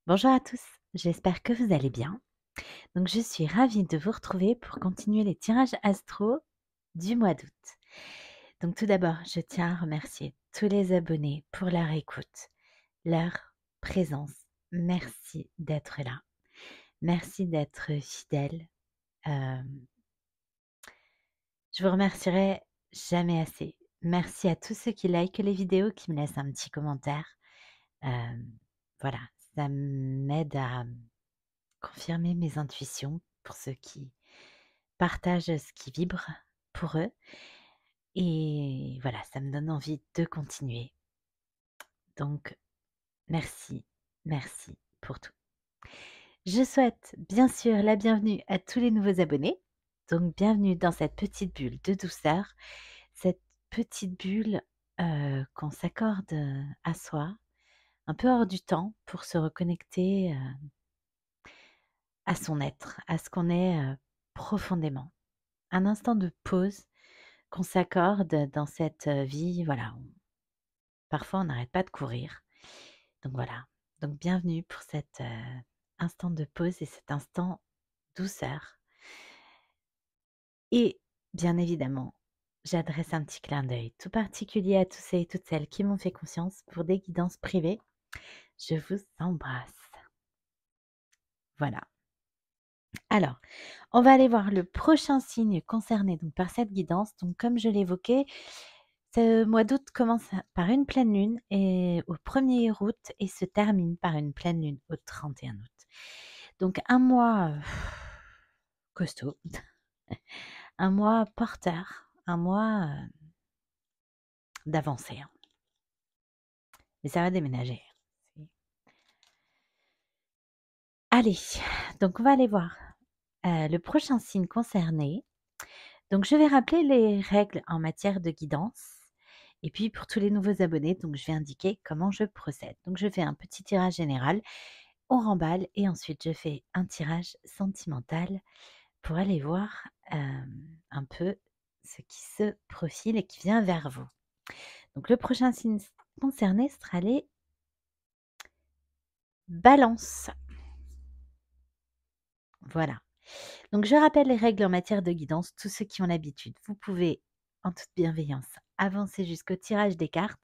Bonjour à tous, j'espère que vous allez bien. Donc je suis ravie de vous retrouver pour continuer les tirages astro du mois d'août. Donc tout d'abord, je tiens à remercier tous les abonnés pour leur écoute, leur présence. Merci d'être là. Merci d'être fidèles. Euh, je vous remercierai jamais assez. Merci à tous ceux qui likent les vidéos, qui me laissent un petit commentaire. Euh, voilà, ça m'aide à confirmer mes intuitions pour ceux qui partagent ce qui vibre pour eux. Et voilà, ça me donne envie de continuer. Donc, merci, merci pour tout. Je souhaite bien sûr la bienvenue à tous les nouveaux abonnés. Donc, bienvenue dans cette petite bulle de douceur, cette petite bulle qu'on s'accorde à soi, un peu hors du temps pour se reconnecter à son être, à ce qu'on est profondément. Un instant de pause qu'on s'accorde dans cette vie, voilà, parfois on n'arrête pas de courir. Donc voilà, donc bienvenue pour cet instant de pause et cet instant douceur. Et bien évidemment, j'adresse un petit clin d'œil tout particulier à tous ceux et toutes celles qui m'ont fait confiance pour des guidances privées. Je vous embrasse. Voilà. Alors, on va aller voir le prochain signe concerné donc, par cette guidance. Donc, comme je l'évoquais, ce mois d'août commence par une pleine lune et au 1er août et se termine par une pleine lune au 31 août. Donc, un mois costaud, un mois porteur, un mois d'avancée. Hein. Mais ça va déménager. Allez, donc on va aller voir le prochain signe concerné. Donc, je vais rappeler les règles en matière de guidance. Et puis, pour tous les nouveaux abonnés, donc je vais indiquer comment je procède. Donc, je fais un petit tirage général, on remballe et ensuite je fais un tirage sentimental pour aller voir un peu ce qui se profile et qui vient vers vous. Donc, le prochain signe concerné sera les balances. Voilà. Donc, je rappelle les règles en matière de guidance, tous ceux qui ont l'habitude. Vous pouvez, en toute bienveillance, avancer jusqu'au tirage des cartes.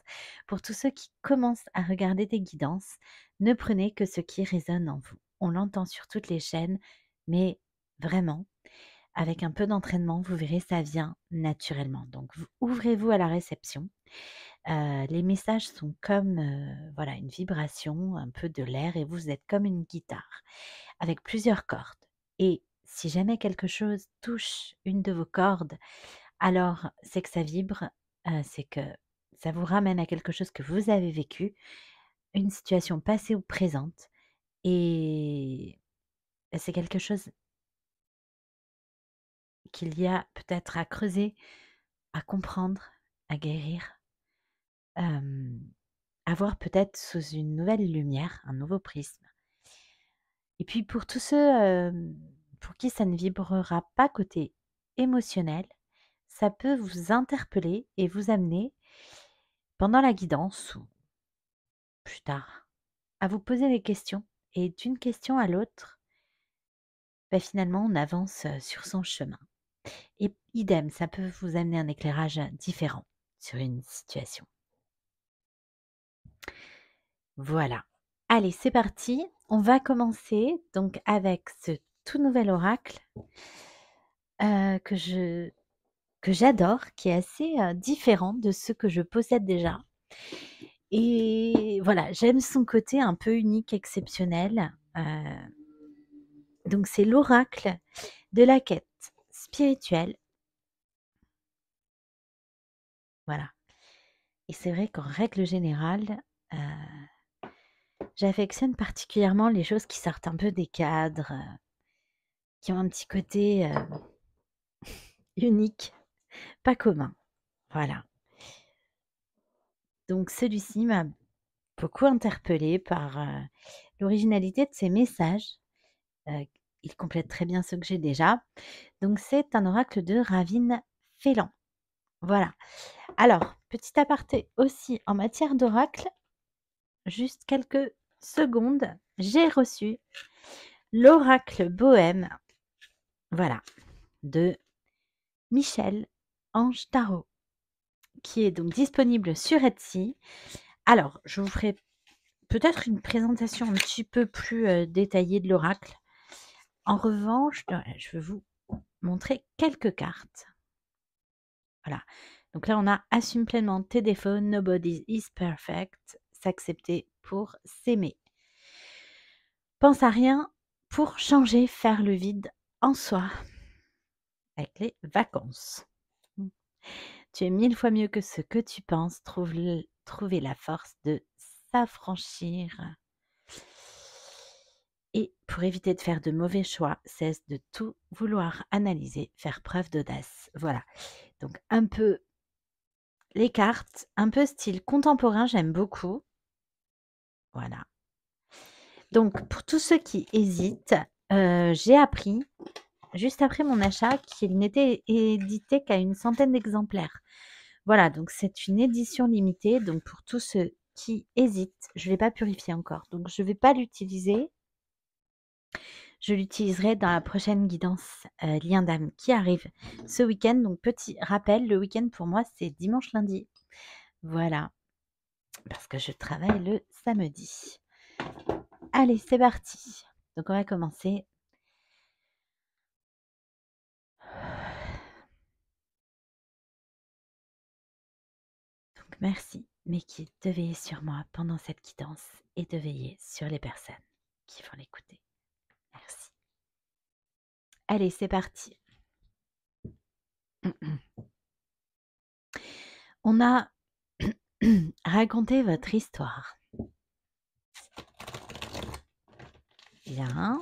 Pour tous ceux qui commencent à regarder des guidances, ne prenez que ce qui résonne en vous. On l'entend sur toutes les chaînes, mais vraiment, avec un peu d'entraînement, vous verrez, ça vient naturellement. Donc, ouvrez-vous à la réception. Les messages sont comme voilà, une vibration, un peu de l'air, et vous êtes comme une guitare avec plusieurs cordes. Et si jamais quelque chose touche une de vos cordes, alors c'est que ça vibre, c'est que ça vous ramène à quelque chose que vous avez vécu, une situation passée ou présente, et c'est quelque chose qu'il y a peut-être à creuser, à comprendre, à guérir, à voir peut-être sous une nouvelle lumière, un nouveau prisme. Et puis pour tous ceux pour qui ça ne vibrera pas côté émotionnel, ça peut vous interpeller et vous amener, pendant la guidance ou plus tard, à vous poser des questions. Et d'une question à l'autre, finalement, on avance sur son chemin. Et idem, ça peut vous amener un éclairage différent sur une situation. Voilà. Allez, c'est parti. On va commencer donc avec ce tout nouvel oracle que j'adore, qui est assez différent de ceux que je possède déjà. Et voilà, j'aime son côté un peu unique, exceptionnel. Donc c'est l'oracle de la quête spirituelle. Voilà. Et c'est vrai qu'en règle générale, j'affectionne particulièrement les choses qui sortent un peu des cadres, qui ont un petit côté unique, pas commun. Voilà. Donc celui-ci m'a beaucoup interpellée par l'originalité de ses messages. Il complète très bien ceux que j'ai déjà. Donc c'est un oracle de Ravine Félan. Voilà. Alors, petit aparté aussi en matière d'oracle, juste quelques secondes, j'ai reçu l'oracle bohème, voilà, de Michel Ange Tarot, qui est donc disponible sur Etsy. Alors, je vous ferai peut-être une présentation un petit peu plus détaillée de l'oracle. En revanche, je vais vous montrer quelques cartes. Voilà. Donc là, on a assume pleinement tes défauts, nobody is perfect, s'accepter pour s'aimer. Pense à rien pour changer, faire le vide en soi. Avec les vacances. Tu es 1000 fois mieux que ce que tu penses. Trouver la force de s'affranchir. Et pour éviter de faire de mauvais choix, cesse de tout vouloir analyser, faire preuve d'audace. Voilà. Donc un peu les cartes, un peu style contemporain, j'aime beaucoup. Voilà. Donc pour tous ceux qui hésitent, j'ai appris, juste après mon achat, qu'il n'était édité qu'à une centaine d'exemplaires. Voilà, donc c'est une édition limitée. Donc pour tous ceux qui hésitent, je ne l'ai pas purifié encore. Donc je ne vais pas l'utiliser. Je l'utiliserai dans la prochaine guidance lien d'âme qui arrive ce week-end. Donc petit rappel, le week-end pour moi c'est dimanche lundi. Voilà, parce que je travaille le samedi. Allez, c'est parti. Donc on va commencer. Donc merci, mais qui de veiller sur moi pendant cette guidance et de veiller sur les personnes qui vont l'écouter. Merci. Allez, c'est parti. On a raconté votre histoire. Bien.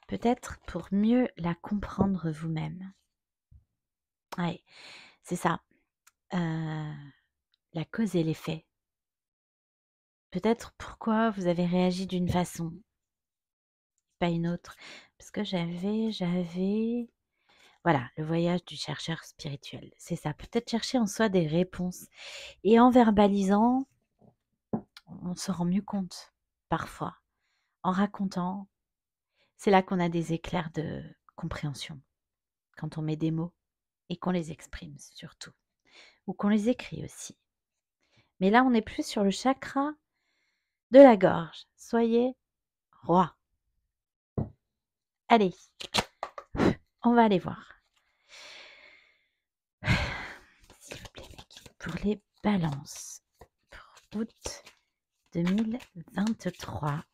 Peut-être pour mieux la comprendre vous-même. Ouais, c'est ça. La cause et l'effet. Peut-être pourquoi vous avez réagi d'une façon, pas une autre. Parce que voilà, le voyage du chercheur spirituel. C'est ça. Peut-être chercher en soi des réponses. Et en verbalisant, on se rend mieux compte, parfois. En racontant, c'est là qu'on a des éclairs de compréhension. Quand on met des mots et qu'on les exprime surtout. Ou qu'on les écrit aussi. Mais là, on est plus sur le chakra de la gorge. Soyez roi. Allez, on va aller voir. S'il vous plaît, mec. Pour les balances. Pour août 2023.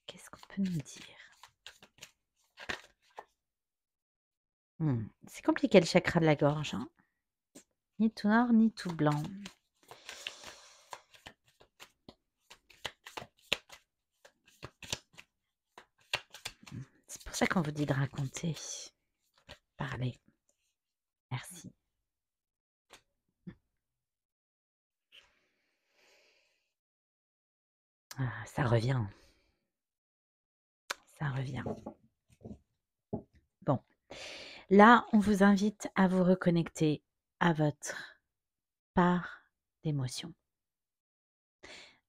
Qu'est-ce qu'on peut nous dire? C'est compliqué le chakra de la gorge. Hein, ni tout noir, ni tout blanc. C'est pour ça qu'on vous dit de raconter. Parler. Merci. Ah, ça revient. Ça revient. Bon. Là, on vous invite à vous reconnecter à votre part d'émotion.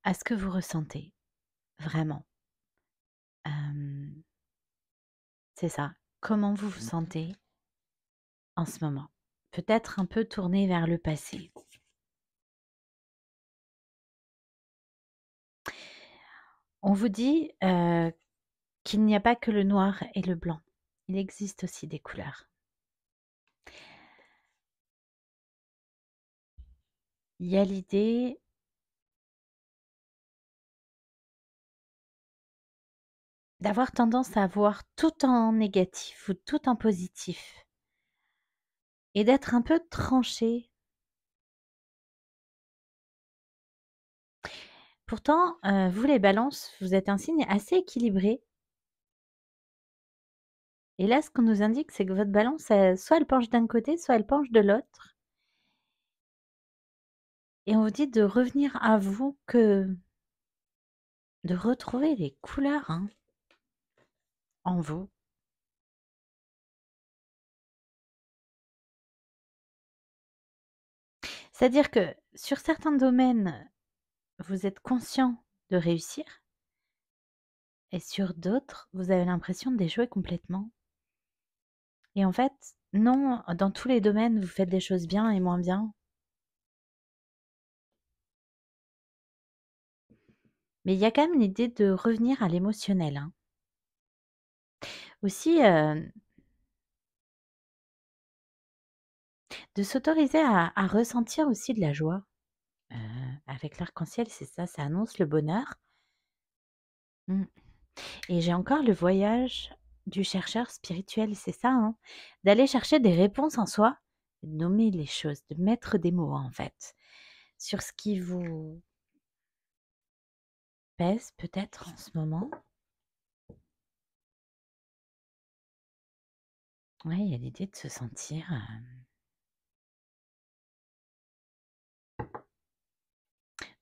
À ce que vous ressentez. Vraiment. C'est ça. Comment vous vous sentez en ce moment? Peut-être un peu tourné vers le passé. On vous dit qu'il n'y a pas que le noir et le blanc. Il existe aussi des couleurs. Il y a l'idée d'avoir tendance à voir tout en négatif ou tout en positif et d'être un peu tranché. Pourtant, vous les balances, vous êtes un signe assez équilibré. Et là, ce qu'on nous indique, c'est que votre balance, soit elle penche d'un côté, soit elle penche de l'autre. Et on vous dit de revenir à vous, de retrouver les couleurs en vous. C'est-à-dire que sur certains domaines, vous êtes conscient de réussir et sur d'autres, vous avez l'impression d'échouer complètement. Et en fait, non, dans tous les domaines, vous faites des choses bien et moins bien. Mais il y a quand même l'idée de revenir à l'émotionnel, hein. Aussi, de s'autoriser à ressentir aussi de la joie. Heu, avec l'arc-en-ciel, c'est ça, ça annonce le bonheur. Mmh. Et j'ai encore le voyage du chercheur spirituel, c'est ça, hein? D'aller chercher des réponses en soi, de nommer les choses, de mettre des mots, en fait, sur ce qui vous pèse peut-être en ce moment. Ouais, il y a l'idée de se sentir,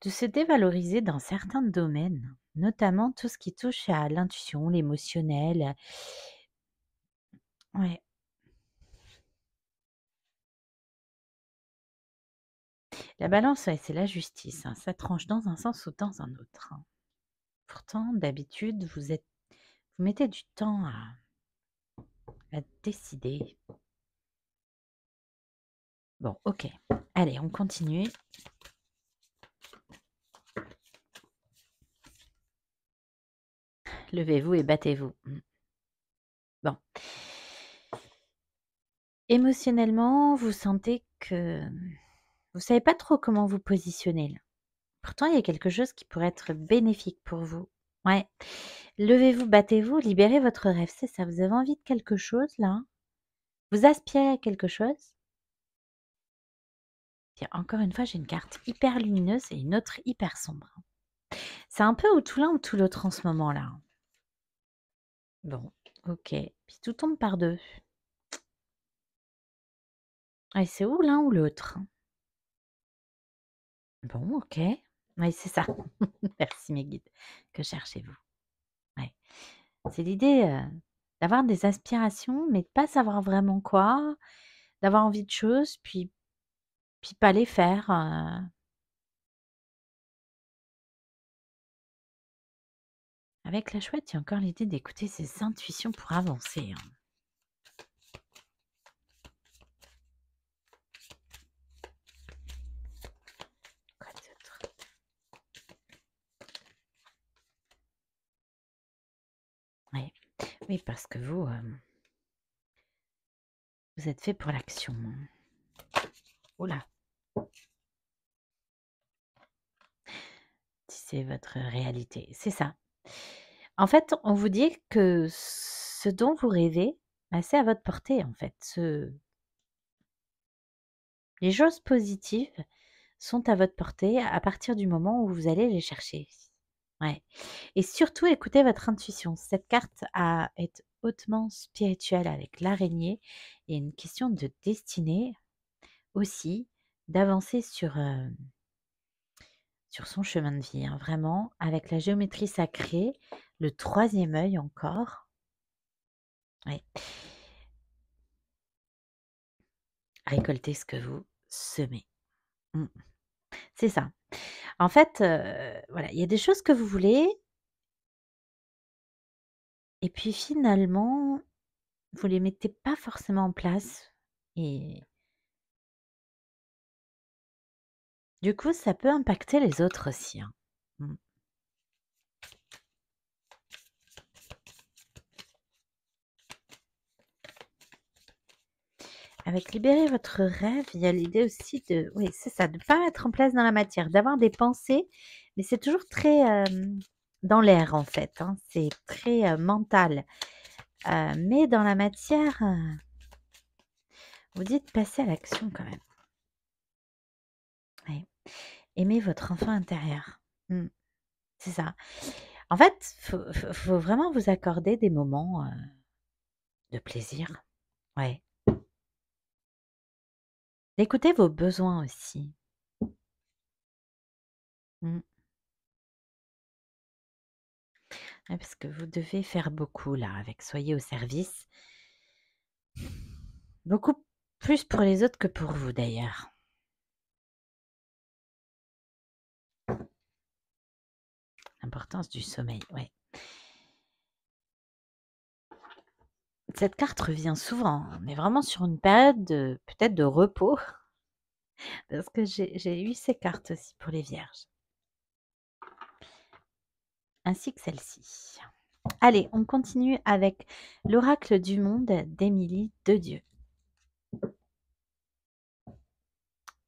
de se dévaloriser dans certains domaines, notamment tout ce qui touche à l'intuition, l'émotionnel. Ouais, la balance, ouais, c'est la justice, hein, ça tranche dans un sens ou dans un autre, hein. Pourtant, d'habitude, vous mettez du temps à décider. Bon, OK. Allez, on continue. Levez-vous et battez-vous. Bon. Émotionnellement, vous sentez que vous savez pas trop comment vous positionner là. Pourtant, il y a quelque chose qui pourrait être bénéfique pour vous. Ouais. Levez-vous, battez-vous, libérez votre rêve. C'est ça, vous avez envie de quelque chose là? Vous aspirez à quelque chose? Puis encore une fois, j'ai une carte hyper lumineuse et une autre hyper sombre. C'est un peu ou tout l'un ou tout l'autre en ce moment-là. Bon, OK. Puis tout tombe par deux. Et c'est ou l'un ou l'autre. Bon, OK. Oui, c'est ça. Merci mes guides. Que cherchez-vous? Ouais. C'est l'idée, d'avoir des aspirations, mais de pas savoir vraiment quoi, d'avoir envie de choses, puis pas les faire, Avec la chouette, il y a encore l'idée d'écouter ses intuitions pour avancer, hein. Quoi d'autre? Ouais. Oui, parce que vous, vous êtes fait pour l'action, hein. Ouh là! Si c'est votre réalité, c'est ça. En fait, on vous dit que ce dont vous rêvez, bah, c'est à votre portée, en fait. Les choses positives sont à votre portée à partir du moment où vous allez les chercher. Ouais, et surtout écoutez votre intuition. Cette carte est hautement spirituelle avec l'araignée et une question de destinée aussi, d'avancer sur son chemin de vie, hein, vraiment avec la géométrie sacrée, le troisième œil encore. Ouais. Récoltez ce que vous semez. Mmh. C'est ça. En fait, voilà, il y a des choses que vous voulez et puis finalement, vous les mettez pas forcément en place et du coup, ça peut impacter les autres aussi, hein. Mmh. Avec libérer votre rêve, il y a l'idée aussi de oui, c'est ça, de pas mettre en place dans la matière, d'avoir des pensées, mais c'est toujours très, dans l'air en fait, hein. C'est très, mental, mais dans la matière, vous dites passer à l'action quand même. Ouais. Aimez votre enfant intérieur. Mmh, c'est ça. En fait, faut vraiment vous accorder des moments, de plaisir. Ouais. D'écouter vos besoins aussi. Mmh. Ouais, parce que vous devez faire beaucoup là avec soyez au service. Beaucoup plus pour les autres que pour vous d'ailleurs. l'importance du sommeil, ouais. Cette carte revient souvent. On est vraiment sur une période peut-être de repos, parce que j'ai eu ces cartes aussi pour les vierges, ainsi que celle-ci. Allez, on continue avec l'oracle du monde d'Émilie Dedieu.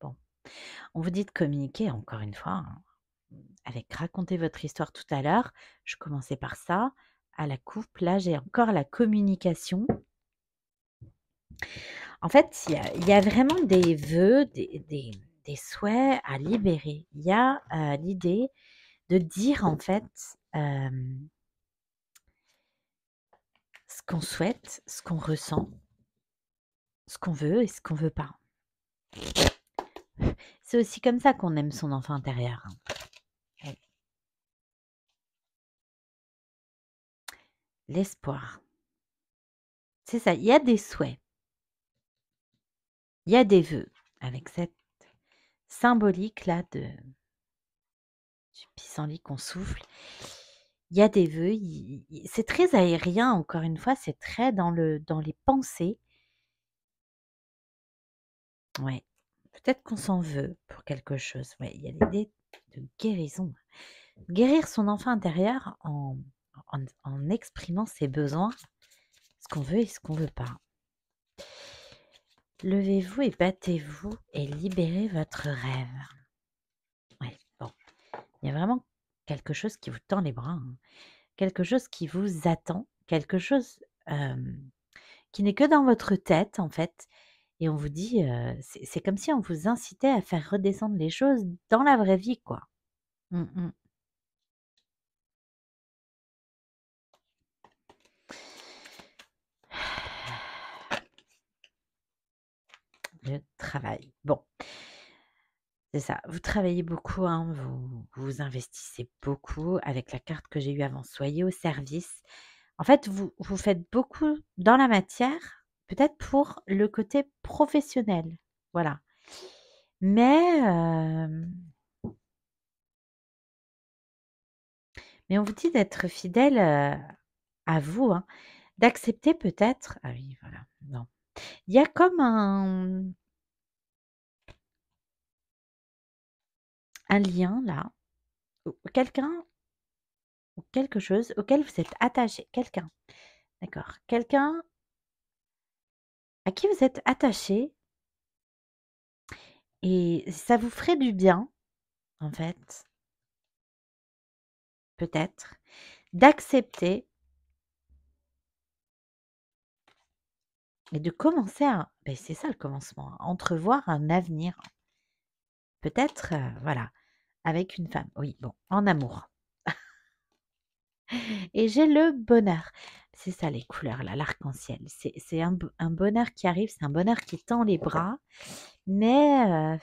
Bon, on vous dit de communiquer encore une fois, hein, avec raconter votre histoire tout à l'heure. Je commençais par ça. À la coupe, là, j'ai encore la communication. En fait, il y a vraiment des vœux, des souhaits à libérer. Il y a l'idée de dire, en fait, ce qu'on souhaite, ce qu'on ressent, ce qu'on veut et ce qu'on veut pas. C'est aussi comme ça qu'on aime son enfant intérieur, hein. Ouais. L'espoir. C'est ça, il y a des souhaits, il y a des vœux avec cette symbolique-là du pissenlit qu'on souffle. Il y a des vœux, c'est très aérien, encore une fois, c'est très dans les pensées. Ouais, peut-être qu'on s'en veut pour quelque chose. Ouais, il y a l'idée de guérison. Guérir son enfant intérieur en exprimant ses besoins, ce qu'on veut et ce qu'on veut pas. Levez-vous et battez-vous et libérez votre rêve. Ouais, bon, il y a vraiment quelque chose qui vous tend les bras, hein. Quelque chose qui vous attend, quelque chose qui n'est que dans votre tête, en fait. Et on vous dit, c'est comme si on vous incitait à faire redescendre les choses dans la vraie vie, quoi. Mmh mh. Le travail. Bon, c'est ça. Vous travaillez beaucoup, hein, vous investissez beaucoup. Avec la carte que j'ai eue avant, soyez au service. En fait, vous faites beaucoup dans la matière, peut-être pour le côté professionnel, voilà. Mais on vous dit d'être fidèle, à vous, hein, d'accepter peut-être ah oui, voilà, non. Il y a comme un lien là, ou quelqu'un ou quelque chose auquel vous êtes attaché. Quelqu'un, d'accord. Quelqu'un à qui vous êtes attaché et ça vous ferait du bien, en fait, peut-être, d'accepter et de commencer à c'est ça le commencement, à entrevoir un avenir. Peut-être, voilà, avec une femme. Oui, bon, en amour. Et j'ai le bonheur. C'est ça les couleurs là, l'arc-en-ciel. C'est un bonheur qui arrive, c'est un bonheur qui tend les bras, mais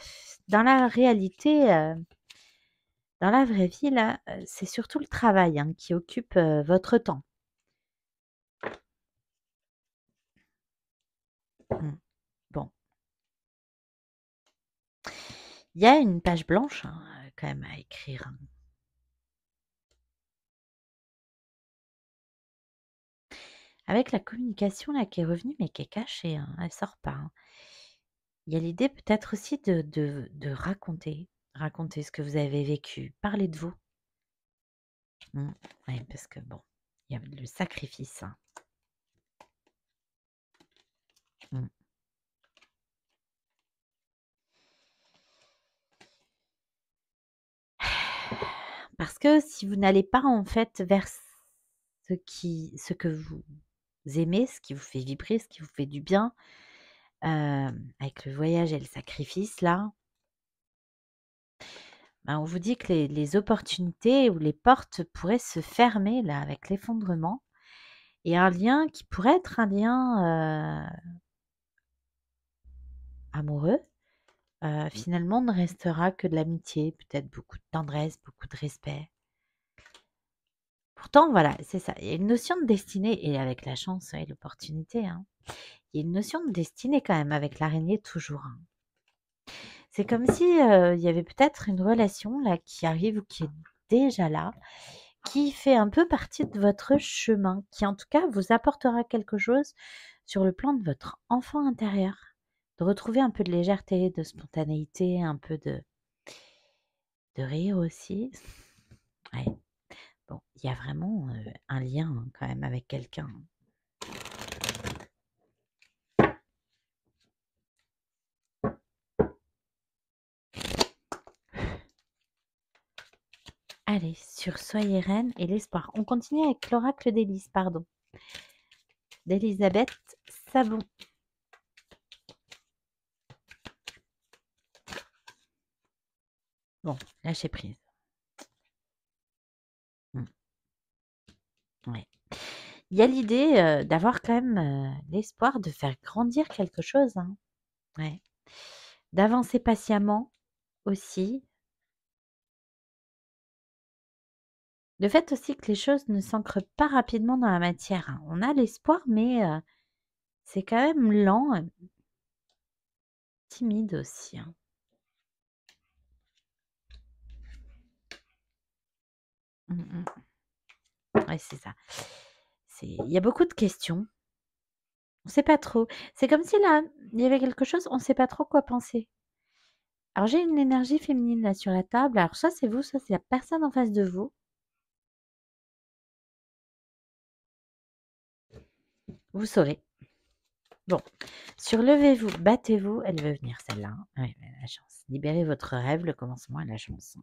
dans la réalité, dans la vraie vie là, c'est surtout le travail, hein, qui occupe, votre temps. Mmh. Bon, il y a une page blanche, hein, quand même à écrire, hein. Avec la communication là qui est revenue, mais qui est cachée, hein, elle sort pas, hein. Il y a l'idée peut-être aussi de raconter ce que vous avez vécu, parler de vous. Mmh. Ouais, parce que bon, il y a le sacrifice, hein. Mmh. Parce que si vous n'allez pas en fait vers ce que vous aimez, ce qui vous fait vibrer, ce qui vous fait du bien, avec le voyage et le sacrifice là, ben, on vous dit que les opportunités ou les portes pourraient se fermer là avec l'effondrement et un lien qui pourrait être un lien, amoureux, finalement ne restera que de l'amitié, peut-être beaucoup de tendresse, beaucoup de respect. Pourtant voilà, c'est ça, il y a une notion de destinée et avec la chance et l'opportunité, hein. Il y a une notion de destinée quand même avec l'araignée toujours, hein. C'est comme si, il y avait peut-être une relation là qui arrive ou qui est déjà là qui fait un peu partie de votre chemin, qui en tout cas vous apportera quelque chose sur le plan de votre enfant intérieur. De retrouver un peu de légèreté, de spontanéité, un peu de rire aussi. Ouais. Bon, il y a vraiment un lien quand même avec quelqu'un. Allez, sur Soyez reine et l'espoir. On continue avec l'oracle d'Élise, pardon. D'Elisabeth Sabon. Bon, lâchez prise. Ouais. Il y a l'idée d'avoir quand même l'espoir de faire grandir quelque chose. Hein. Ouais. D'avancer patiemment aussi. Le fait aussi que les choses ne s'ancrent pas rapidement dans la matière. Hein. On a l'espoir, mais c'est quand même lent, timide aussi. Hein. Ouais, c'est ça. Il y a beaucoup de questions. On ne sait pas trop. C'est comme si là, il y avait quelque chose, on ne sait pas trop quoi penser. Alors j'ai une énergie féminine là sur la table. Alors soit c'est vous, soit c'est la personne en face de vous. Vous saurez. Bon, sur levez-vous, battez-vous. Elle veut venir celle-là. Hein. Oui, elle a la chance. Libérez votre rêve, le commencement et la chance.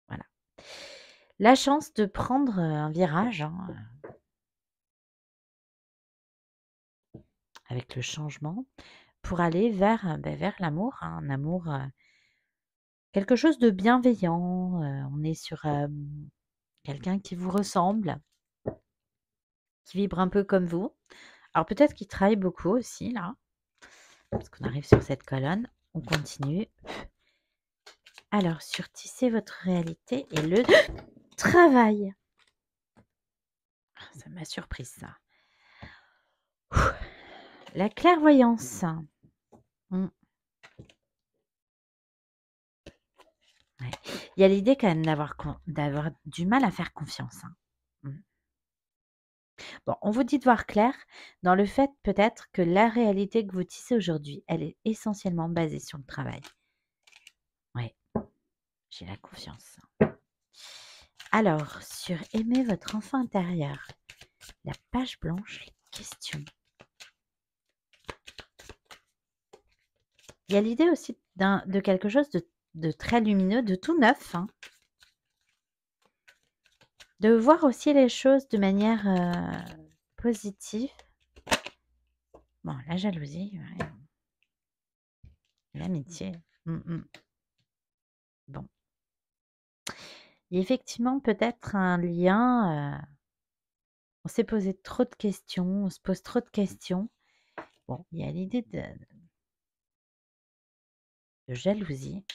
Voilà. La chance de prendre un virage hein, avec le changement pour aller vers l'amour. Hein, un amour, quelque chose de bienveillant. On est sur quelqu'un qui vous ressemble, qui vibre un peu comme vous. Alors peut-être qu'il travaille beaucoup aussi là, parce qu'on arrive sur cette colonne. On continue. Alors, sur tisser votre réalité et le travail. Ça m'a surprise ça. La clairvoyance. Ouais. Il y a l'idée quand même d'avoir du mal à faire confiance. Hein. Bon, on vous dit de voir clair dans le fait peut-être que la réalité que vous tissez aujourd'hui, elle est essentiellement basée sur le travail. Oui, j'ai la confiance. Alors, sur aimer votre enfant intérieur, la page blanche, les questions. Il y a l'idée aussi de quelque chose de très lumineux, de tout neuf. Hein. De voir aussi les choses de manière positive. Bon, la jalousie, ouais. L'amitié. Bon. Il y a effectivement peut-être un lien. On s'est posé trop de questions, on se pose trop de questions. Bon, il y a l'idée de jalousie.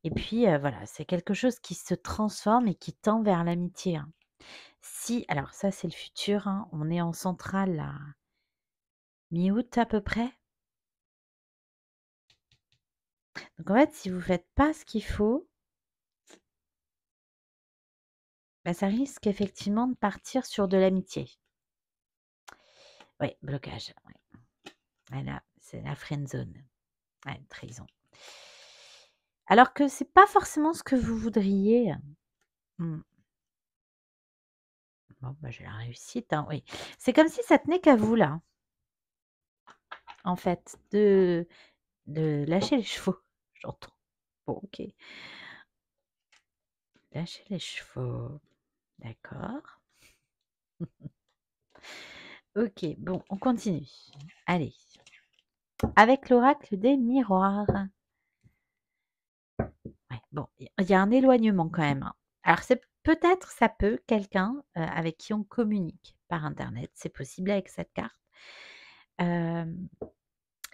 Et puis, voilà, c'est quelque chose qui se transforme et qui tend vers l'amitié. Hein. Si, alors ça, c'est le futur. Hein, on est en centrale à mi-août à peu près. Donc, en fait, si vous ne faites pas ce qu'il faut, bah, ça risque effectivement de partir sur de l'amitié. Oui, blocage. Ouais. Voilà, c'est la friend zone. Ouais, trahison. Alors que c'est pas forcément ce que vous voudriez. Bon, bah, j'ai la réussite. Hein, oui. C'est comme si ça tenait qu'à vous, là. En fait, de lâcher les chevaux. J'entends. Bon, ok. Lâcher les chevaux. D'accord. Ok, bon, on continue. Allez. Avec l'oracle des miroirs. Ouais, bon, il y a un éloignement quand même. Hein. Alors, c'est peut-être, ça peut, quelqu'un avec qui on communique par Internet. C'est possible avec cette carte. Il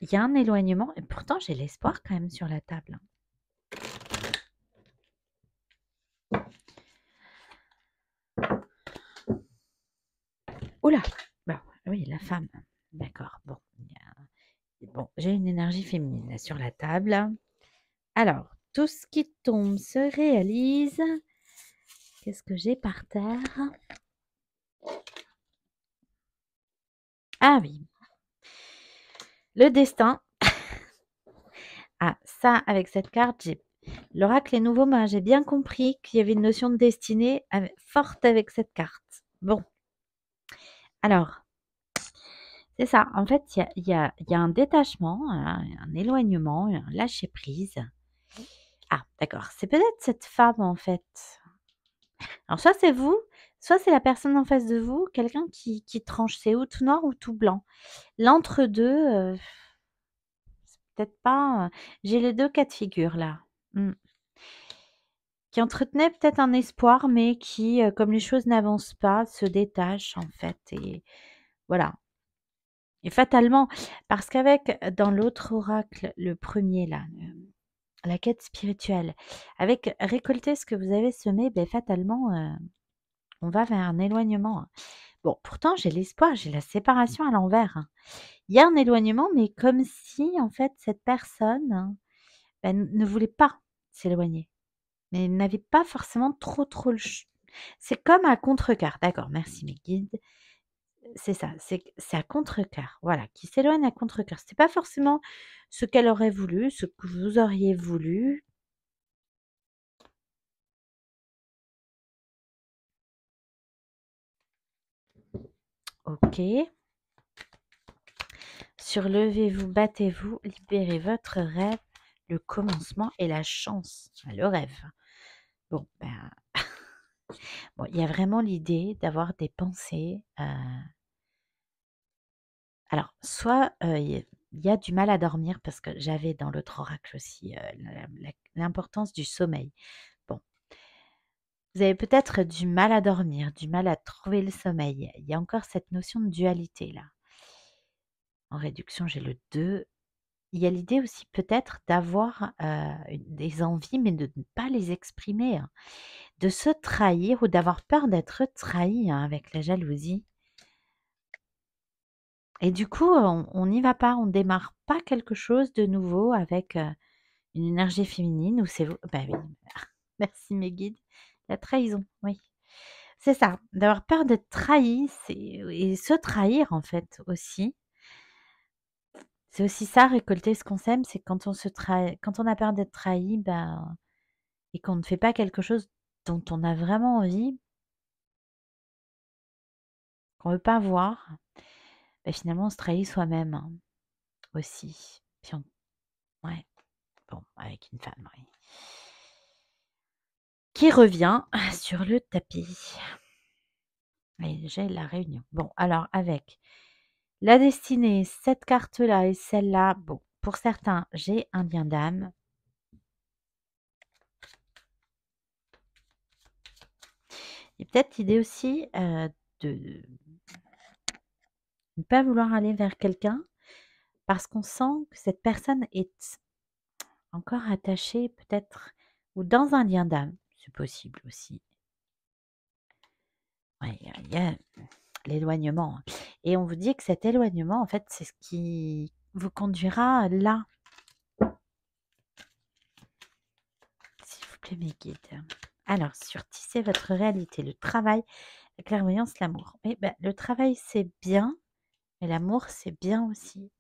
y a un éloignement et pourtant, j'ai l'espoir quand même sur la table. Oula! Bon, oui, la femme. D'accord. Bon, bon, j'ai une énergie féminine là sur la table. Alors, tout ce qui tombe se réalise. Qu'est-ce que j'ai par terre? Ah oui, le destin. Ah, ça, avec cette carte, l'oracle est nouveau, mais j'ai bien compris qu'il y avait une notion de destinée forte avec cette carte. Bon, alors, c'est ça. En fait, il y a un détachement, un éloignement, un lâcher-prise. Ah, d'accord. C'est peut-être cette femme, en fait. Alors, soit c'est vous, soit c'est la personne en face de vous, quelqu'un qui tranche. C'est ou tout noir ou tout blanc. L'entre-deux, c'est peut-être pas. J'ai les deux cas de figure là. Qui entretenait peut-être un espoir, mais qui, comme les choses n'avancent pas, se détache en fait et voilà. Et fatalement, parce qu'avec dans l'autre oracle, le premier là, la quête spirituelle, avec récolter ce que vous avez semé, beh, fatalement, on va vers un éloignement. Bon, pourtant j'ai l'espoir, j'ai la séparation à l'envers, hein. Il y a un éloignement, mais comme si en fait cette personne, bah, ne voulait pas s'éloigner. Mais n'avait pas forcément trop le c'est comme à contrecœur. D'accord, merci mes guides. C'est ça, c'est à contrecœur, voilà, qui s'éloigne à contrecœur. C'est pas forcément ce qu'elle aurait voulu, ce que vous auriez voulu. OK. Surlevez-vous, battez-vous, libérez votre rêve, le commencement et la chance. Le rêve. Bon, ben, bon, il y a vraiment l'idée d'avoir des pensées, alors, soit, il y a du mal à dormir parce que j'avais dans l'autre oracle aussi, l'importance du sommeil. Bon, vous avez peut-être du mal à dormir, du mal à trouver le sommeil. Il y a encore cette notion de dualité là. En réduction, j'ai le 2. Il y a l'idée aussi peut-être d'avoir, des envies, mais de ne pas les exprimer, hein. De se trahir ou d'avoir peur d'être trahi, hein, avec la jalousie. Et du coup, on n'y va pas, on démarre pas quelque chose de nouveau avec, une énergie féminine ou c'est vous bah oui, merci mes guides. La trahison, oui. C'est ça, d'avoir peur d'être trahi, c'est et se trahir en fait aussi. C'est aussi ça, récolter ce qu'on sème, c'est quand on se trahit quand on a peur d'être trahi, ben et qu'on ne fait pas quelque chose dont on a vraiment envie, qu'on veut pas voir, bah, finalement on se trahit soi-même, hein, aussi. Puis on ouais, bon, avec une femme, oui. Qui revient sur le tapis. Et j'ai la réunion. Bon, alors avec la destinée, cette carte-là et celle-là, bon, pour certains, j'ai un lien d'âme. Il y a peut-être l'idée aussi de ne pas vouloir aller vers quelqu'un parce qu'on sent que cette personne est encore attachée peut-être ou dans un lien d'âme. C'est possible aussi. Ouais, il y a l'éloignement. Et on vous dit que cet éloignement, en fait, c'est ce qui vous conduira là. S'il vous plaît, mes guides. Alors, sur tisser votre réalité, le travail, la clairvoyance, l'amour. Oui, ben, le travail, c'est bien, mais l'amour, c'est bien aussi.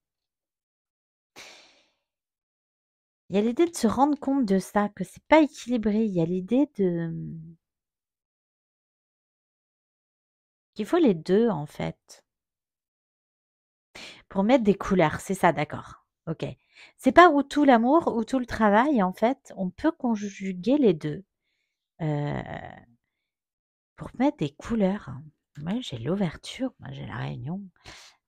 Il y a l'idée de se rendre compte de ça, que c'est pas équilibré. Il y a l'idée de qu'il faut les deux, en fait, pour mettre des couleurs. C'est ça, d'accord. Ok. C'est pas ou tout l'amour ou tout le travail, en fait. On peut conjuguer les deux. Euh, pour mettre des couleurs, hein. Moi, j'ai l'ouverture, moi, j'ai la réunion.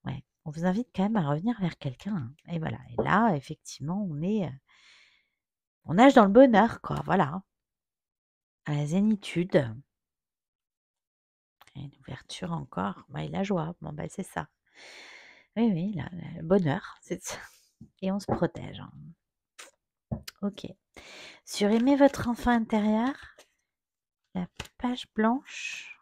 Ouais, on vous invite quand même à revenir vers quelqu'un, hein. Et voilà. Et là, effectivement, on nage dans le bonheur, quoi. Voilà. À la zénitude. Et une ouverture encore. Ouais, et la joie. Bon, bah, c'est ça. Oui, oui, le bonheur. C'est ça. Et on se protège, hein. Ok. Sur aimer votre enfant intérieur, la page blanche.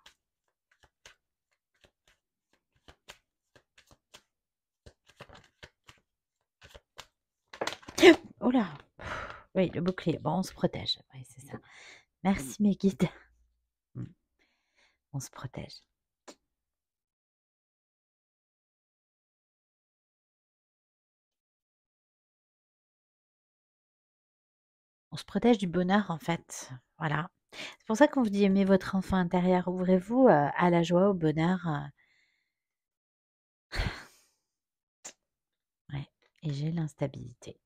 Oh là! Oui, le bouclier. Bon, on se protège. Oui, c'est ça. Merci mes guides. on se protège. On se protège du bonheur, en fait. Voilà. C'est pour ça qu'on vous dit aimez votre enfant intérieur. Ouvrez-vous à la joie, au bonheur. Ouais. Et j'ai l'instabilité.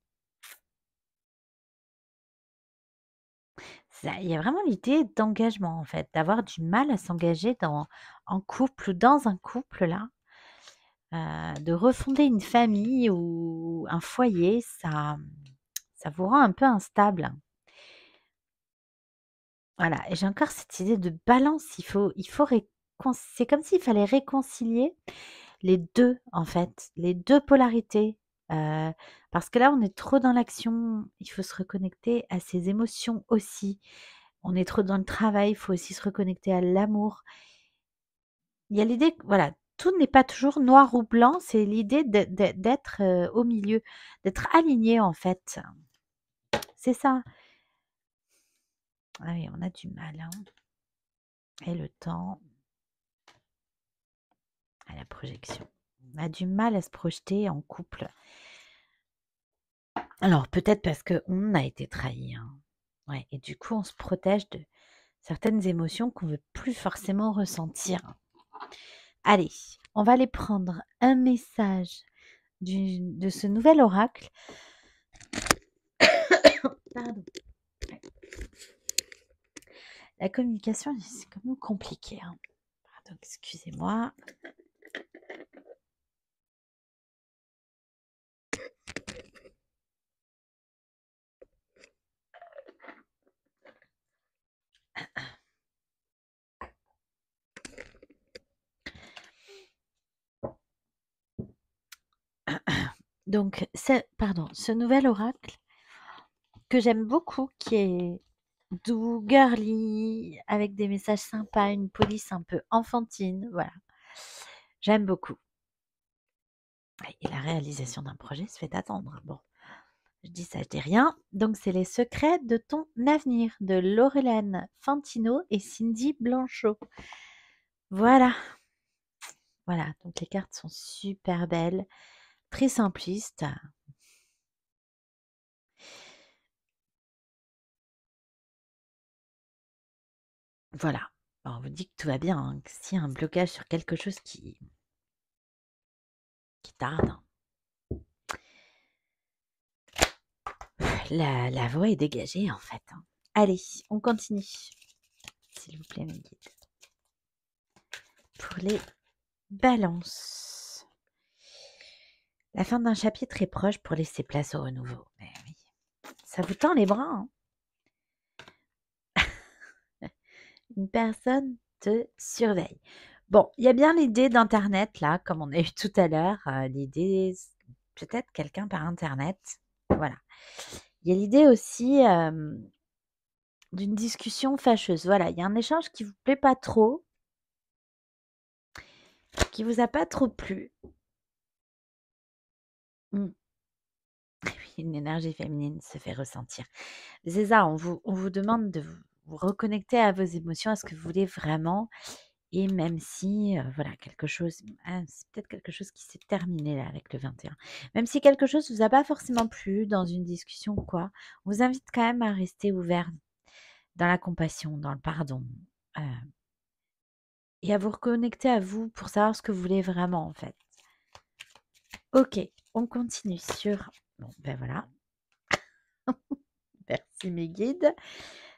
Il y a vraiment l'idée d'engagement, en fait, d'avoir du mal à s'engager en couple ou dans un couple, là. De refonder une famille ou un foyer, ça vous rend un peu instable. Voilà, et j'ai encore cette idée de balance. C'est comme s'il fallait réconcilier les 2 en fait, les 2 polarités, parce que là, on est trop dans l'action, il faut se reconnecter à ses émotions aussi. On est trop dans le travail, il faut aussi se reconnecter à l'amour. Il y a l'idée que voilà, tout n'est pas toujours noir ou blanc, c'est l'idée d'être, au milieu, d'être aligné en fait. C'est ça. Ah oui, on a du mal, hein, et le temps à la projection. On a du mal à se projeter en couple. Alors peut-être parce qu'on a été trahi, hein. Ouais, et du coup, on se protège de certaines émotions qu'on veut plus forcément ressentir. Allez, on va aller prendre un message de ce nouvel oracle. Pardon. La communication, c'est quand même compliqué, hein. Pardon, excusez-moi. Donc, ce nouvel oracle que j'aime beaucoup, qui est doux, girly, avec des messages sympas, une police un peu enfantine, voilà. J'aime beaucoup. Et la réalisation d'un projet se fait attendre. Bon, je dis ça, je dis rien. Donc, c'est les secrets de ton avenir de Laurelène Fantino et Cindy Blanchot. Voilà. Voilà, donc les cartes sont super belles, très simplistes. Voilà. Alors, on vous dit que tout va bien, hein, que s'il y a un blocage sur quelque chose qui tarde, la voie est dégagée en fait, hein. Allez, on continue. S'il vous plaît, mes guides. Pour les balances. La fin d'un chapitre est proche pour laisser place au renouveau. Mais oui, ça vous tend les bras, hein. Une personne te surveille. Bon, il y a bien l'idée d'internet là, comme on a eu tout à l'heure, l'idée peut-être quelqu'un par internet. Voilà. Il y a l'idée aussi, d'une discussion fâcheuse. Voilà, il y a un échange qui vous plaît pas trop, qui vous a pas trop plu. Mmh. Oui, une énergie féminine se fait ressentir. C'est ça, on vous demande de vous reconnecter à vos émotions, à ce que vous voulez vraiment, et même si, voilà, quelque chose c'est peut-être quelque chose qui s'est terminé là avec le 21. Même si quelque chose vous a pas forcément plu dans une discussion ou quoi, on vous invite quand même à rester ouvert dans la compassion, dans le pardon, heu et à vous reconnecter à vous pour savoir ce que vous voulez vraiment, en fait. OK, on continue sur bon, ben voilà. Merci mes guides.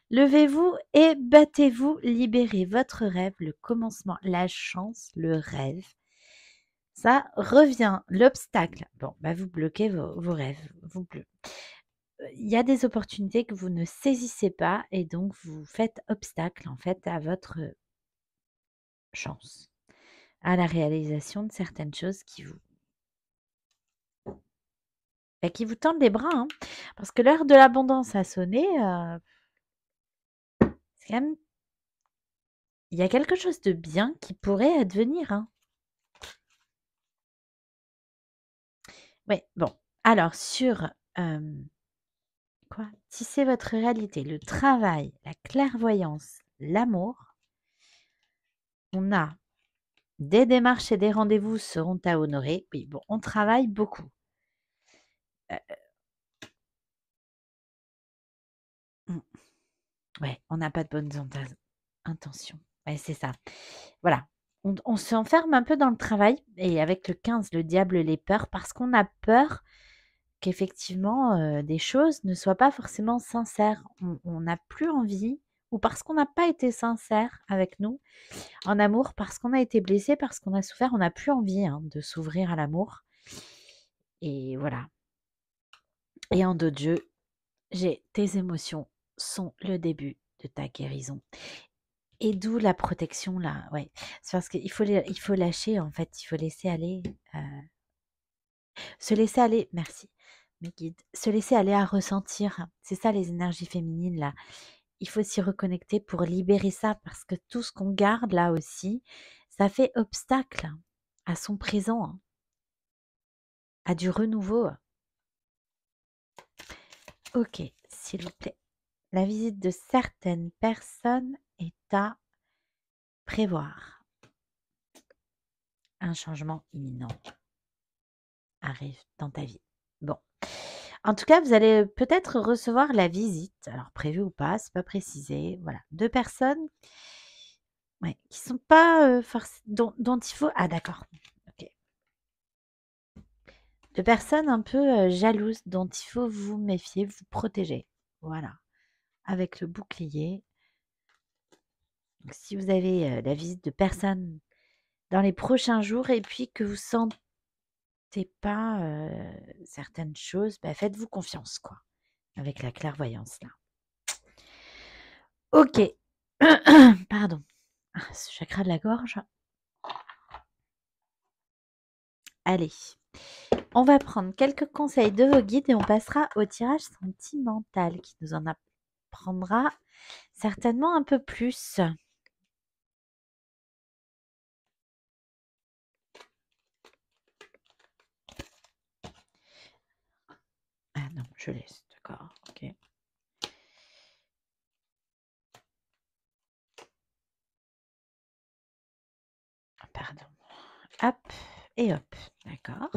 Levez-vous et battez-vous, libérez votre rêve, le commencement, la chance, le rêve. Ça revient, l'obstacle. Bon, bah vous bloquez vos rêves. Il y a des opportunités que vous ne saisissez pas et donc vous faites obstacle en fait à votre chance, à la réalisation de certaines choses qui vous tendent les bras, hein. Parce que l'heure de l'abondance a sonné, c'est quand même il y a quelque chose de bien qui pourrait advenir, hein. Ouais, bon, alors sur, quoi? Tisser votre réalité, le travail, la clairvoyance, l'amour, On a des démarches et des rendez-vous seront à honorer. Oui, bon, on travaille beaucoup. Mmh. Ouais, on n'a pas de bonnes intentions. Ouais, c'est ça. Voilà. On s'enferme un peu dans le travail et avec le 15, le diable, les peurs, parce qu'on a peur qu'effectivement, des choses ne soient pas forcément sincères. On n'a plus envie ou parce qu'on n'a pas été sincère avec nous en amour, parce qu'on a été blessé, parce qu'on a souffert, on n'a plus envie, hein, de s'ouvrir à l'amour et voilà. Et en dos de jeu, j'ai tes émotions sont le début de ta guérison. Et d'où la protection là, ouais. C'est parce il faut lâcher en fait, il faut laisser aller, se laisser aller merci, mes guides, se laisser aller à ressentir. C'est ça les énergies féminines là. Il faut s'y reconnecter pour libérer ça parce que tout ce qu'on garde là aussi, ça fait obstacle à son présent, hein, à du renouveau. OK, s'il vous plaît. La visite de certaines personnes est à prévoir. Un changement imminent arrive dans ta vie. Bon. En tout cas, vous allez peut-être recevoir la visite, alors prévue ou pas, c'est pas précisé. Voilà, 2 personnes, ouais, qui sont pas, dont il faut ah d'accord, OK. 2 personnes un peu, jalouses dont il faut vous méfier, vous protéger. Voilà, avec le bouclier. Donc si vous avez, la visite de personnes dans les prochains jours et puis que vous sentez pas, certaines choses, bah, faites-vous confiance quoi, avec la clairvoyance là. OK. Pardon. Ah, ce chakra de la gorge. Allez, on va prendre quelques conseils de vos guides et on passera au tirage sentimental qui nous en apprendra certainement un peu plus. Ah non, je laisse, d'accord, ok. Pardon. Hop et hop, d'accord.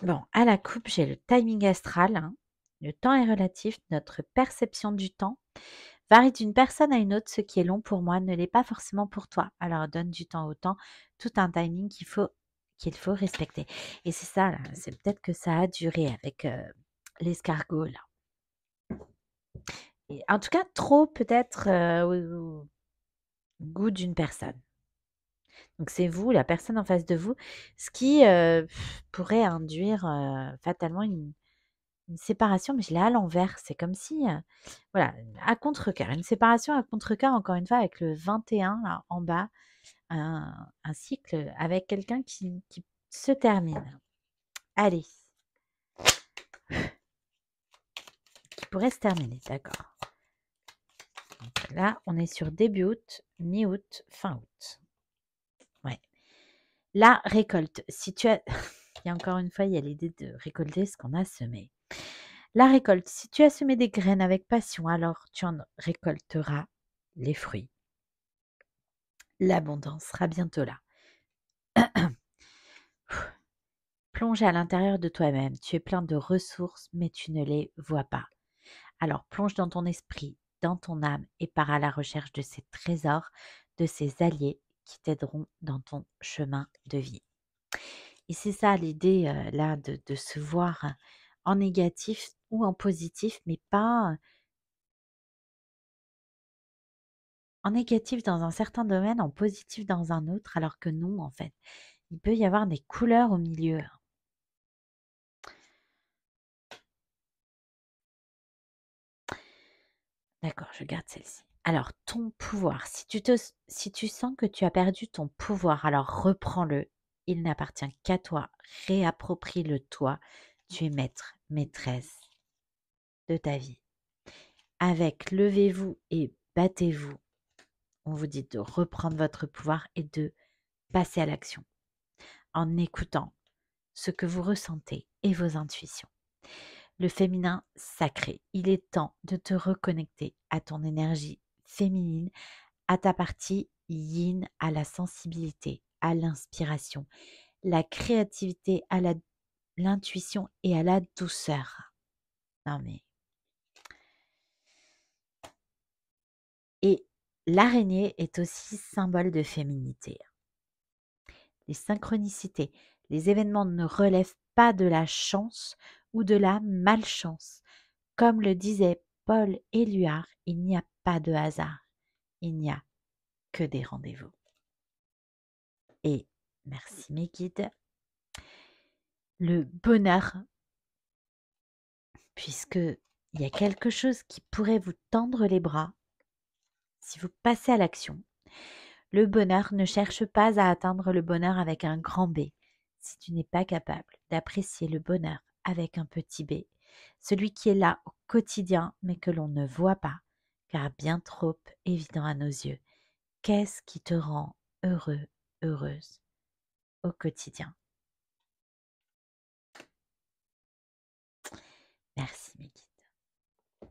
Bon, à la coupe, j'ai le timing astral, hein. Le temps est relatif, notre perception du temps varie d'une personne à une autre. Ce qui est long pour moi ne l'est pas forcément pour toi. Alors donne du temps au temps, tout un timing qu'il faut respecter. Et c'est ça, là, c'est peut-être que ça a duré avec l'escargot, là. Et en tout cas, trop peut-être au goût d'une personne. Donc c'est vous, la personne en face de vous, ce qui pourrait induire fatalement une séparation, mais je l'ai à l'envers. C'est comme si, voilà, à contre-cœur. Une séparation à contre-cœur, encore une fois, avec le 21 là, en bas, un cycle avec quelqu'un qui se termine. Allez, qui pourrait se terminer, d'accord. Donc là, on est sur début août, mi-août, fin août. Ouais. La récolte. Si tu as... il y a encore une fois, il y a l'idée de récolter ce qu'on a semé. La récolte. Si tu as semé des graines avec passion, alors tu en récolteras les fruits. L'abondance sera bientôt là. Plonge à l'intérieur de toi-même. Tu es plein de ressources, mais tu ne les vois pas. Alors plonge dans ton esprit, dans ton âme et pars à la recherche de ces trésors, de ces alliés qui t'aideront dans ton chemin de vie. Et c'est ça l'idée là de se voir en négatif ou en positif, mais pas en négatif dans un certain domaine, en positif dans un autre, alors que non, en fait. Il peut y avoir des couleurs au milieu. D'accord, je garde celle-ci. Alors, ton pouvoir, si tu sens que tu as perdu ton pouvoir, alors reprends-le. Il n'appartient qu'à toi. Réapproprie-le toi. Tu es maître, maîtresse de ta vie. Avec levez-vous et battez-vous. On vous dit de reprendre votre pouvoir et de passer à l'action en écoutant ce que vous ressentez et vos intuitions. Le féminin sacré, il est temps de te reconnecter à ton énergie féminine, à ta partie yin, à la sensibilité, à l'inspiration, la créativité, à l'intuition et à la douceur. Non mais... Et l'araignée est aussi symbole de féminité. Les synchronicités, les événements ne relèvent pas de la chance ou de la malchance. Comme le disait Paul Éluard, il n'y a pas de hasard, il n'y a que des rendez-vous. Et merci mes guides. Le bonheur, puisque il y a quelque chose qui pourrait vous tendre les bras si vous passez à l'action. Le bonheur ne cherche pas à atteindre le bonheur avec un grand B. Si tu n'es pas capable d'apprécier le bonheur avec un petit b, celui qui est là au quotidien mais que l'on ne voit pas, car bien trop évident à nos yeux, qu'est-ce qui te rend heureux, heureuse au quotidien? Merci mes guides,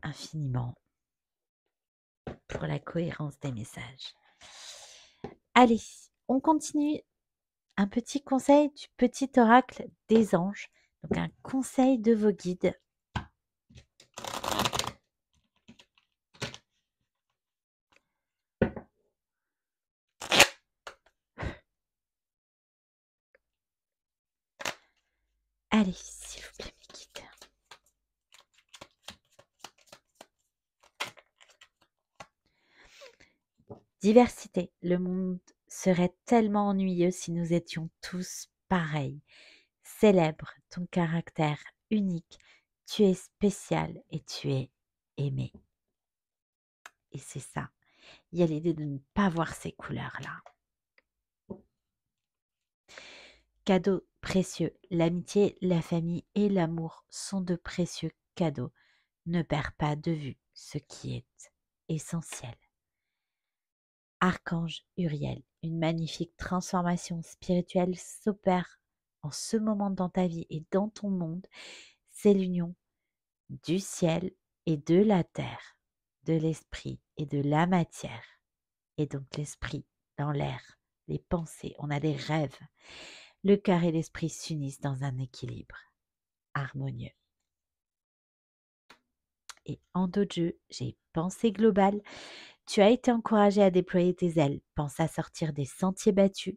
infiniment pour la cohérence des messages. Allez, on continue. Un petit conseil du petit oracle des anges, donc un conseil de vos guides. Allez, s'il vous plaît, mes guides. Diversité. Le monde serait tellement ennuyeux si nous étions tous pareils. Célèbre ton caractère unique. Tu es spécial et tu es aimé. Et c'est ça. Il y a l'idée de ne pas voir ces couleurs-là. Cadeaux précieux. L'amitié, la famille et l'amour sont de précieux cadeaux. Ne perds pas de vue ce qui est essentiel. Archange Uriel, une magnifique transformation spirituelle s'opère en ce moment dans ta vie et dans ton monde. C'est l'union du ciel et de la terre, de l'esprit et de la matière. Et donc l'esprit dans l'air, les pensées, on a des rêves. Le cœur et l'esprit s'unissent dans un équilibre harmonieux. Et en dojo, j'ai pensée globale. Tu as été encouragé à déployer tes ailes. Pense à sortir des sentiers battus.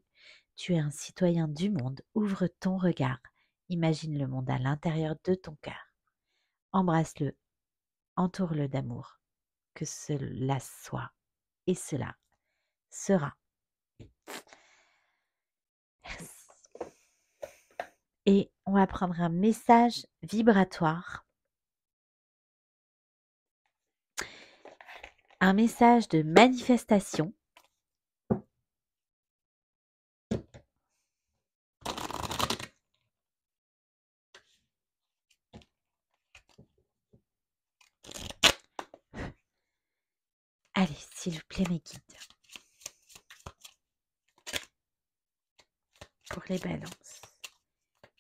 Tu es un citoyen du monde. Ouvre ton regard. Imagine le monde à l'intérieur de ton cœur. Embrasse-le. Entoure-le d'amour. Que cela soit. Et cela sera. Merci. Et on va prendre un message vibratoire. Un message de manifestation. Allez, s'il vous plaît, mes guides. Pour les balances.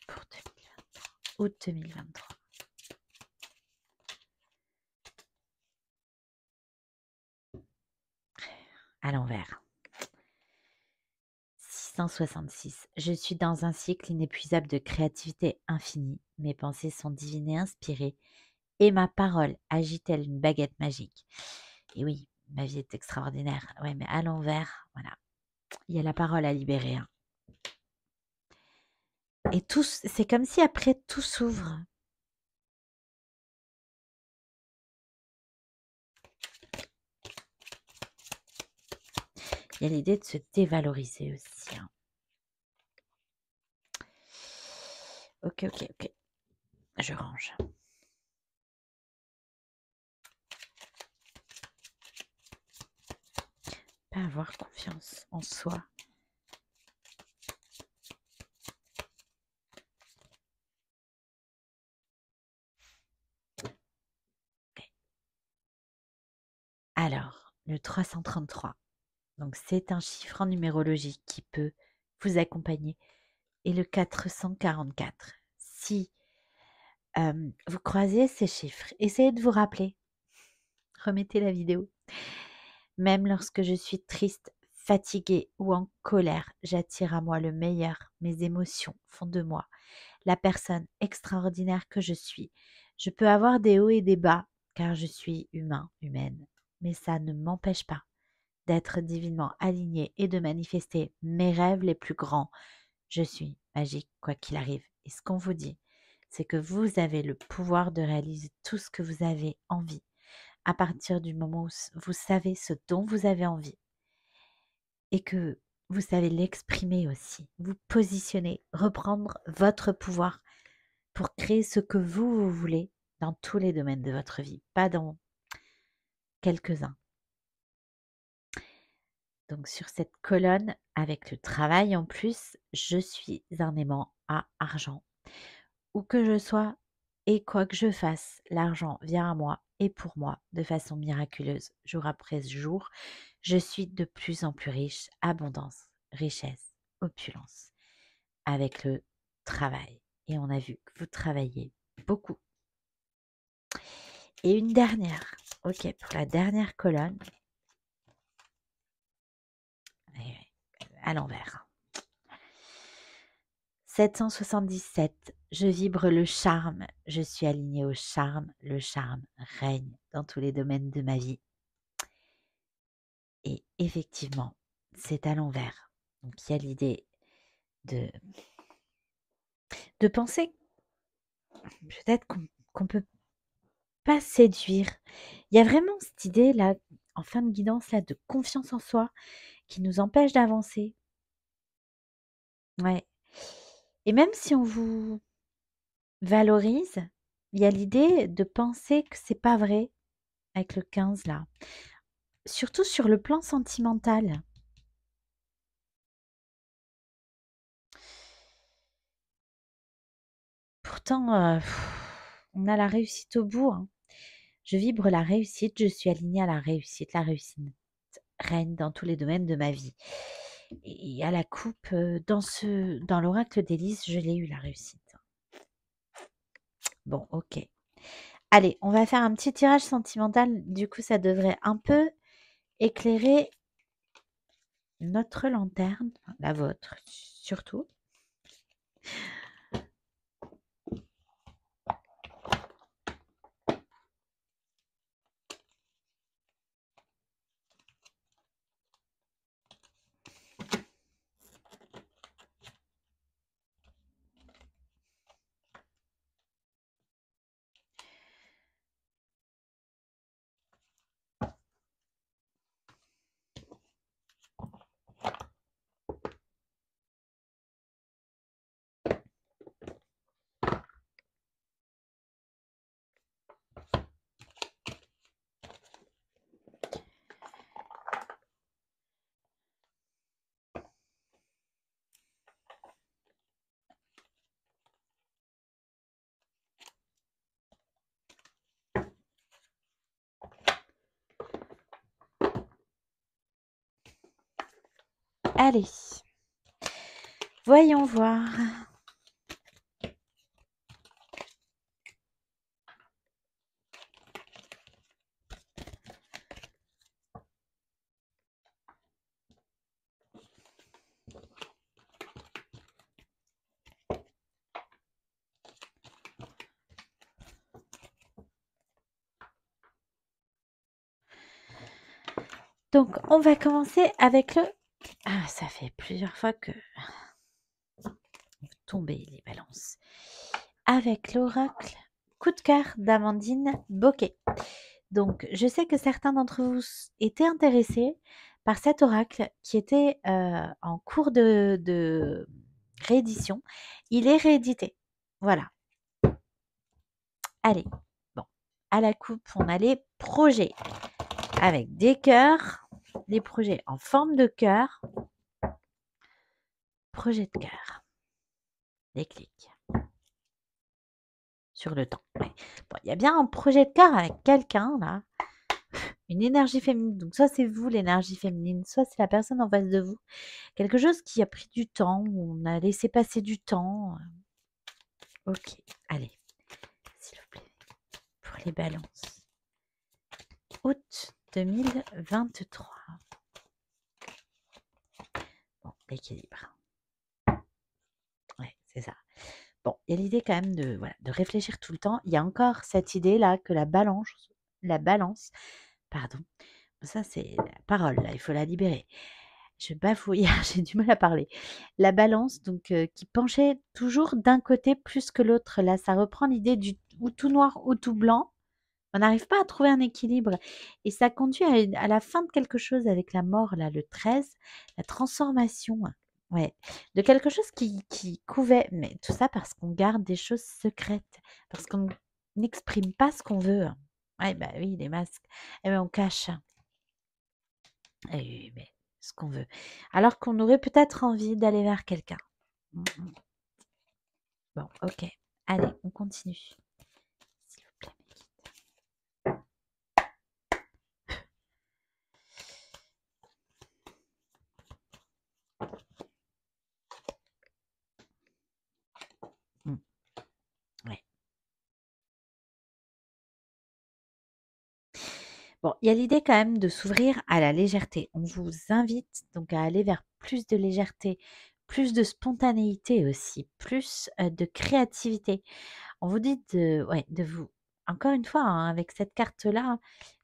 Pour 2023. Août 2023. À l'envers. 666. Je suis dans un cycle inépuisable de créativité infinie. Mes pensées sont divines et inspirées. Et ma parole agit-elle une baguette magique? Et oui, ma vie est extraordinaire. Ouais, mais à l'envers, voilà. Il y a la parole à libérer. Hein. Et tout, c'est comme si après tout s'ouvre. Il y a l'idée de se dévaloriser aussi. Hein. Ok. Je range. Pas avoir confiance en soi. Okay. Alors, le 333. Donc, c'est un chiffre en numérologie qui peut vous accompagner. Et le 444. Si vous croisez ces chiffres, essayez de vous rappeler. Remettez la vidéo. Même lorsque je suis triste, fatiguée ou en colère, j'attire à moi le meilleur. Mes émotions font de moi la personne extraordinaire que je suis. Je peux avoir des hauts et des bas, car je suis humain, humaine. Mais ça ne m'empêche pas d'être divinement alignée et de manifester mes rêves les plus grands. Je suis magique, quoi qu'il arrive. Et ce qu'on vous dit, c'est que vous avez le pouvoir de réaliser tout ce que vous avez envie à partir du moment où vous savez ce dont vous avez envie et que vous savez l'exprimer aussi, vous positionner, reprendre votre pouvoir pour créer ce que vous voulez dans tous les domaines de votre vie, pas dans quelques-uns. Donc sur cette colonne, avec le travail en plus, je suis un aimant à argent. Où que je sois et quoi que je fasse, l'argent vient à moi et pour moi de façon miraculeuse, jour après jour. Je suis de plus en plus riche, abondance, richesse, opulence, avec le travail. Et on a vu que vous travaillez beaucoup. Et une dernière, ok, pour la dernière colonne, à l'envers. 777, je vibre le charme, je suis alignée au charme, le charme règne dans tous les domaines de ma vie. Et effectivement, c'est à l'envers. Donc il y a l'idée de penser peut-être qu'on peut pas séduire. Il y a vraiment cette idée là, en fin de guidance là, de confiance en soi qui nous empêche d'avancer. Ouais. Et même si on vous valorise, il y a l'idée de penser que c'est pas vrai avec le 15 là. Surtout sur le plan sentimental. Pourtant, on a la réussite au bout, hein. Je vibre la réussite, je suis alignée à la réussite. La réussite règne dans tous les domaines de ma vie. Et à la coupe, dans l'oracle d'Élise, je l'ai eu la réussite. Bon, ok. Allez, on va faire un petit tirage sentimental. Du coup, ça devrait un peu éclairer notre lanterne, la vôtre surtout. Allez, voyons voir. Donc, on va commencer avec le... Ah, ça fait plusieurs fois que vous tombez les balances. Avec l'oracle coup de cœur d'Amandine Bocquet. Donc, je sais que certains d'entre vous étaient intéressés par cet oracle qui était en cours de réédition. Il est réédité. Voilà. Allez, bon. À la coupe, on a les projets avec des cœurs, des projets en forme de cœur. Projet de cœur. Déclic. Sur le temps. Ouais. Bon, il y a bien un projet de cœur avec quelqu'un là. Une énergie féminine. Donc soit c'est vous l'énergie féminine, soit c'est la personne en face de vous. Quelque chose qui a pris du temps, où on a laissé passer du temps. Ok, allez, s'il vous plaît. Pour les balances. Août 2023. Bon, l'équilibre. Ouais, c'est ça. Bon, il y a l'idée quand même de, voilà, de réfléchir tout le temps. Il y a encore cette idée-là que la balance, pardon, ça c'est la parole, là, il faut la libérer. Je bafouille, j'ai du mal à parler. La balance, donc, qui penchait toujours d'un côté plus que l'autre. Là, ça reprend l'idée du ou tout noir ou tout blanc. On n'arrive pas à trouver un équilibre et ça conduit à la fin de quelque chose avec la mort, là, le 13, la transformation, ouais, de quelque chose qui couvait, mais tout ça parce qu'on garde des choses secrètes, parce qu'on n'exprime pas ce qu'on veut. Ouais, bah oui, les masques, eh ben, on cache. Eh oui, mais ce qu'on veut. Alors qu'on aurait peut-être envie d'aller vers quelqu'un. Mmh mh. Bon, OK. Allez, on continue. S'il vous plaît, mes guides. Mmh. Ouais. Bon, il y a l'idée quand même de s'ouvrir à la légèreté. On vous invite donc à aller vers plus de légèreté, plus de spontanéité aussi, plus, de créativité. On vous dit de ouais, de vous encore une fois, hein, avec cette carte-là,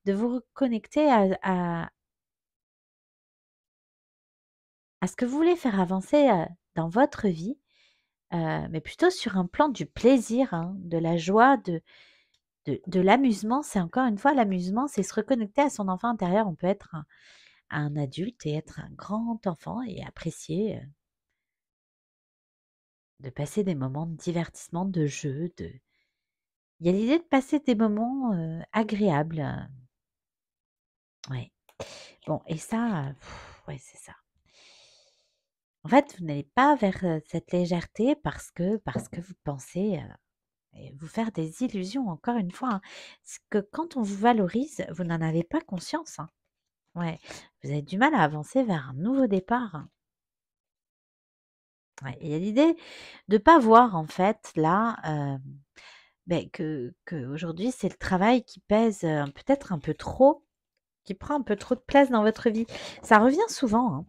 de vous reconnecter à ce que vous voulez faire avancer, dans votre vie, mais plutôt sur un plan du plaisir, hein, de la joie, de l'amusement. C'est encore une fois l'amusement, c'est se reconnecter à son enfant intérieur. On peut être un adulte et être un grand enfant et apprécier, de passer des moments de divertissement, de jeu, de il y a l'idée de passer des moments, agréables, ouais. Bon et ça, ouais, c'est ça. En fait, vous n'allez pas vers, cette légèreté parce que vous pensez, et vous faire des illusions encore une fois, hein. C'est que quand on vous valorise, vous n'en avez pas conscience, hein. Ouais, vous avez du mal à avancer vers un nouveau départ, hein. Ouais, il y a l'idée de pas voir en fait là, beh, qu'aujourd'hui c'est le travail qui pèse, peut-être un peu trop, qui prend un peu trop de place dans votre vie. Ça revient souvent, hein,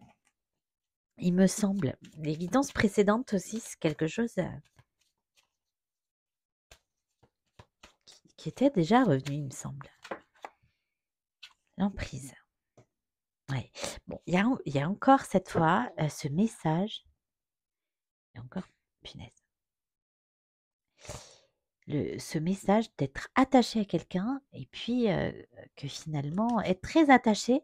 il me semble. Les guidances précédentes aussi, c'est quelque chose, qui était déjà revenu, il me semble. L'emprise. Ouais. Bon, il y a encore cette fois, ce message et encore punaise, ce message d'être attaché à quelqu'un et puis, que finalement être très attaché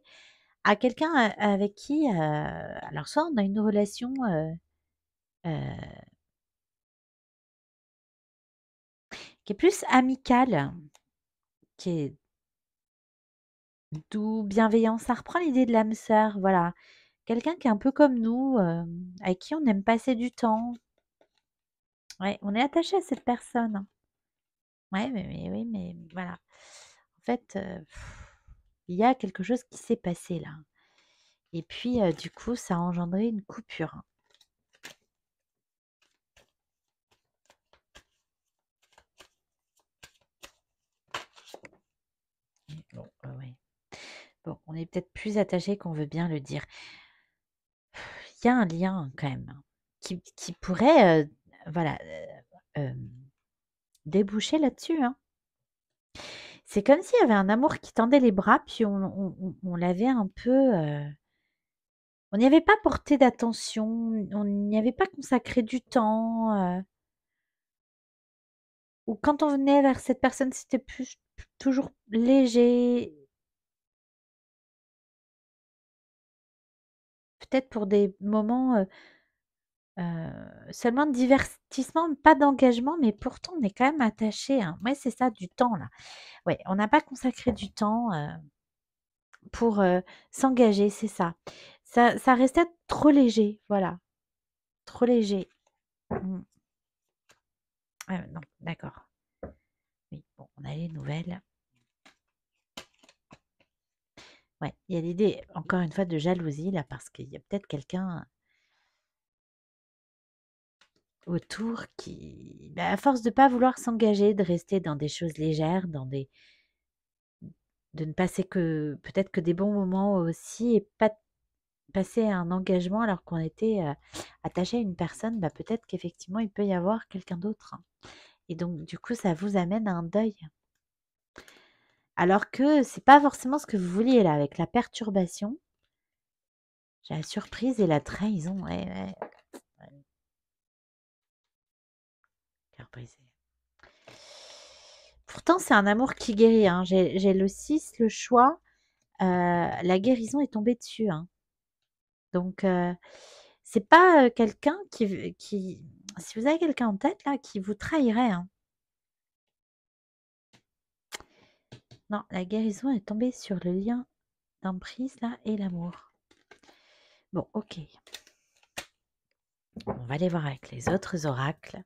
à quelqu'un, avec qui, alors soit on a une relation, heu, qui est plus amicale, qui est doux, bienveillant. Ça reprend l'idée de l'âme sœur, voilà. Quelqu'un qui est un peu comme nous, avec qui on aime passer du temps. Ouais, on est attaché à cette personne. Ouais, mais oui, mais voilà. En fait, il y a quelque chose qui s'est passé là et puis, du coup, ça a engendré une coupure. Bon, ouais. Bon, on est peut-être plus attachés qu'on veut bien le dire. Il y a un lien quand même, hein, qui pourrait, voilà, déboucher là-dessus, hein. C'est comme s'il y avait un amour qui tendait les bras, puis on l'avait un peu, on n'y avait pas porté d'attention, on n'y avait pas consacré du temps, ou quand on venait vers cette personne, c'était plus toujours léger, peut-être pour des moments, seulement de divertissement, pas d'engagement, mais pourtant on est quand même attaché, hein. Ouais, c'est ça, du temps là. Ouais, on n'a pas consacré du temps, pour, s'engager, c'est ça. Ça restait trop léger, voilà, trop léger. Mmh. Ah non, d'accord. Oui, bon, on a les nouvelles. Ouais, il y a l'idée, encore une fois, de jalousie là, parce qu'il y a peut-être quelqu'un autour qui, bah, à force de pas vouloir s'engager, de rester dans des choses légères, dans des de ne passer que peut-être que des bons moments aussi et pas passer un engagement alors qu'on était, attaché à une personne, bah, peut-être qu'effectivement il peut y avoir quelqu'un d'autre, hein. Et donc du coup, ça vous amène à un deuil. Alors que c'est pas forcément ce que vous vouliez là, avec la perturbation, j'ai la surprise et la trahison, ouais, ouais, ouais, cœur brisé. Pourtant, c'est un amour qui guérit, hein. J'ai le 6, le choix, la guérison est tombée dessus, hein. Donc c'est pas, quelqu'un qui si vous avez quelqu'un en tête là, qui vous trahirait, hein. Non, la guérison est tombée sur le lien d'emprise là et l'amour. Bon, OK. On va aller voir avec les autres oracles.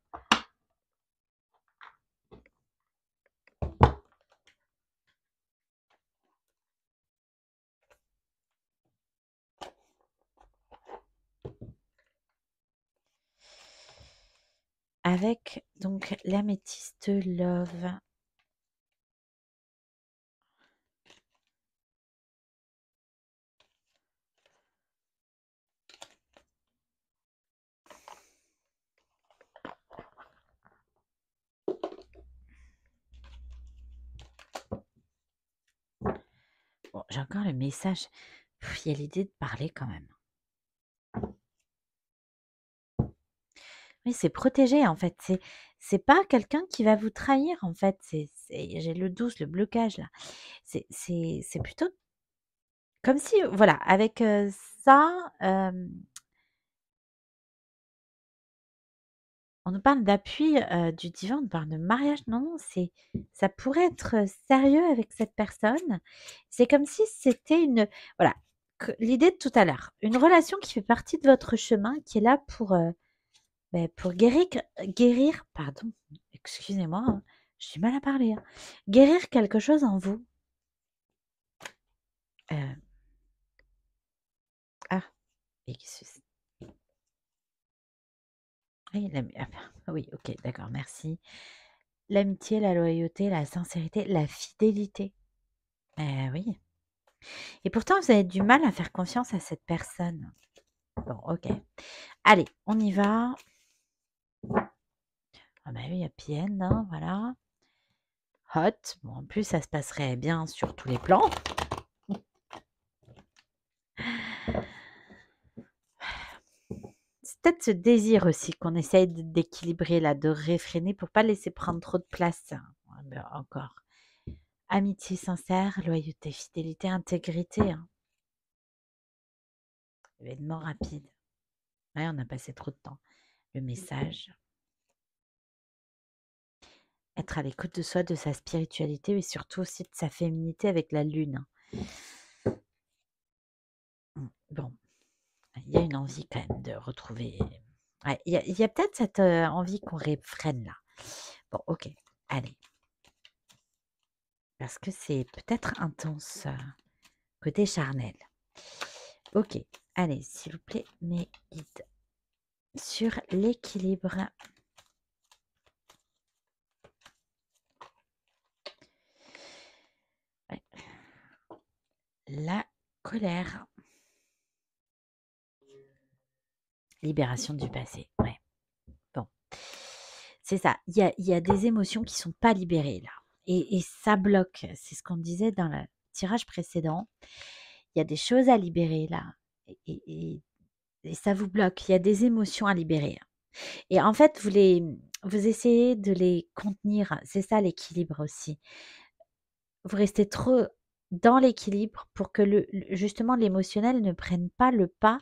Avec donc l'améthyste love. Bon, j'ai encore le message. Il y a l'idée de parler quand même. Oui, c'est protégé en fait. C'est pas quelqu'un qui va vous trahir en fait. J'ai le 12, le blocage là. C'est plutôt comme si, voilà, avec ça, on nous parle d'appui du divin, on nous parle de mariage. Non, non, ça pourrait être sérieux avec cette personne. C'est comme si c'était une, voilà, l'idée de tout à l'heure, une relation qui fait partie de votre chemin, qui est là pour guérir, pardon, excusez-moi, hein, j'ai du mal à parler, hein. Guérir quelque chose en vous. Euh, ah, et oui, oui, ok, d'accord, merci. L'amitié, la loyauté, la sincérité, la fidélité. Oui. Et pourtant, vous avez du mal à faire confiance à cette personne. Bon, ok. Allez, on y va. Ah bah oui, il y a PN, hein, voilà. Hot. Bon, en plus, ça se passerait bien sur tous les plans. C'est peut-être ce désir aussi qu'on essaye d'équilibrer là, de réfréner pour pas laisser prendre trop de place. Ouais, ben, encore. Amitié sincère, loyauté, fidélité, intégrité, hein. Événement rapide. Ouais, on a passé trop de temps. Le message. Être à l'écoute de soi, de sa spiritualité, mais surtout aussi de sa féminité avec la lune. Bon, il y a une envie quand même de retrouver. Ouais, il y a peut-être cette envie qu'on réfrène là. Bon, ok, allez. Parce que c'est peut-être intense, côté charnel. Ok, allez, s'il vous plaît, mes guides. Sur l'équilibre. Ouais. La colère. Libération du passé. Ouais. Bon. C'est ça. Il y a des émotions qui sont pas libérées là. Et ça bloque. C'est ce qu'on disait dans le tirage précédent. Il y a des choses à libérer là. Et ça vous bloque. Il y a des émotions à libérer. Et en fait, vous essayez de les contenir. C'est ça l'équilibre aussi. Vous restez trop dans l'équilibre pour que justement l'émotionnel ne prenne pas le pas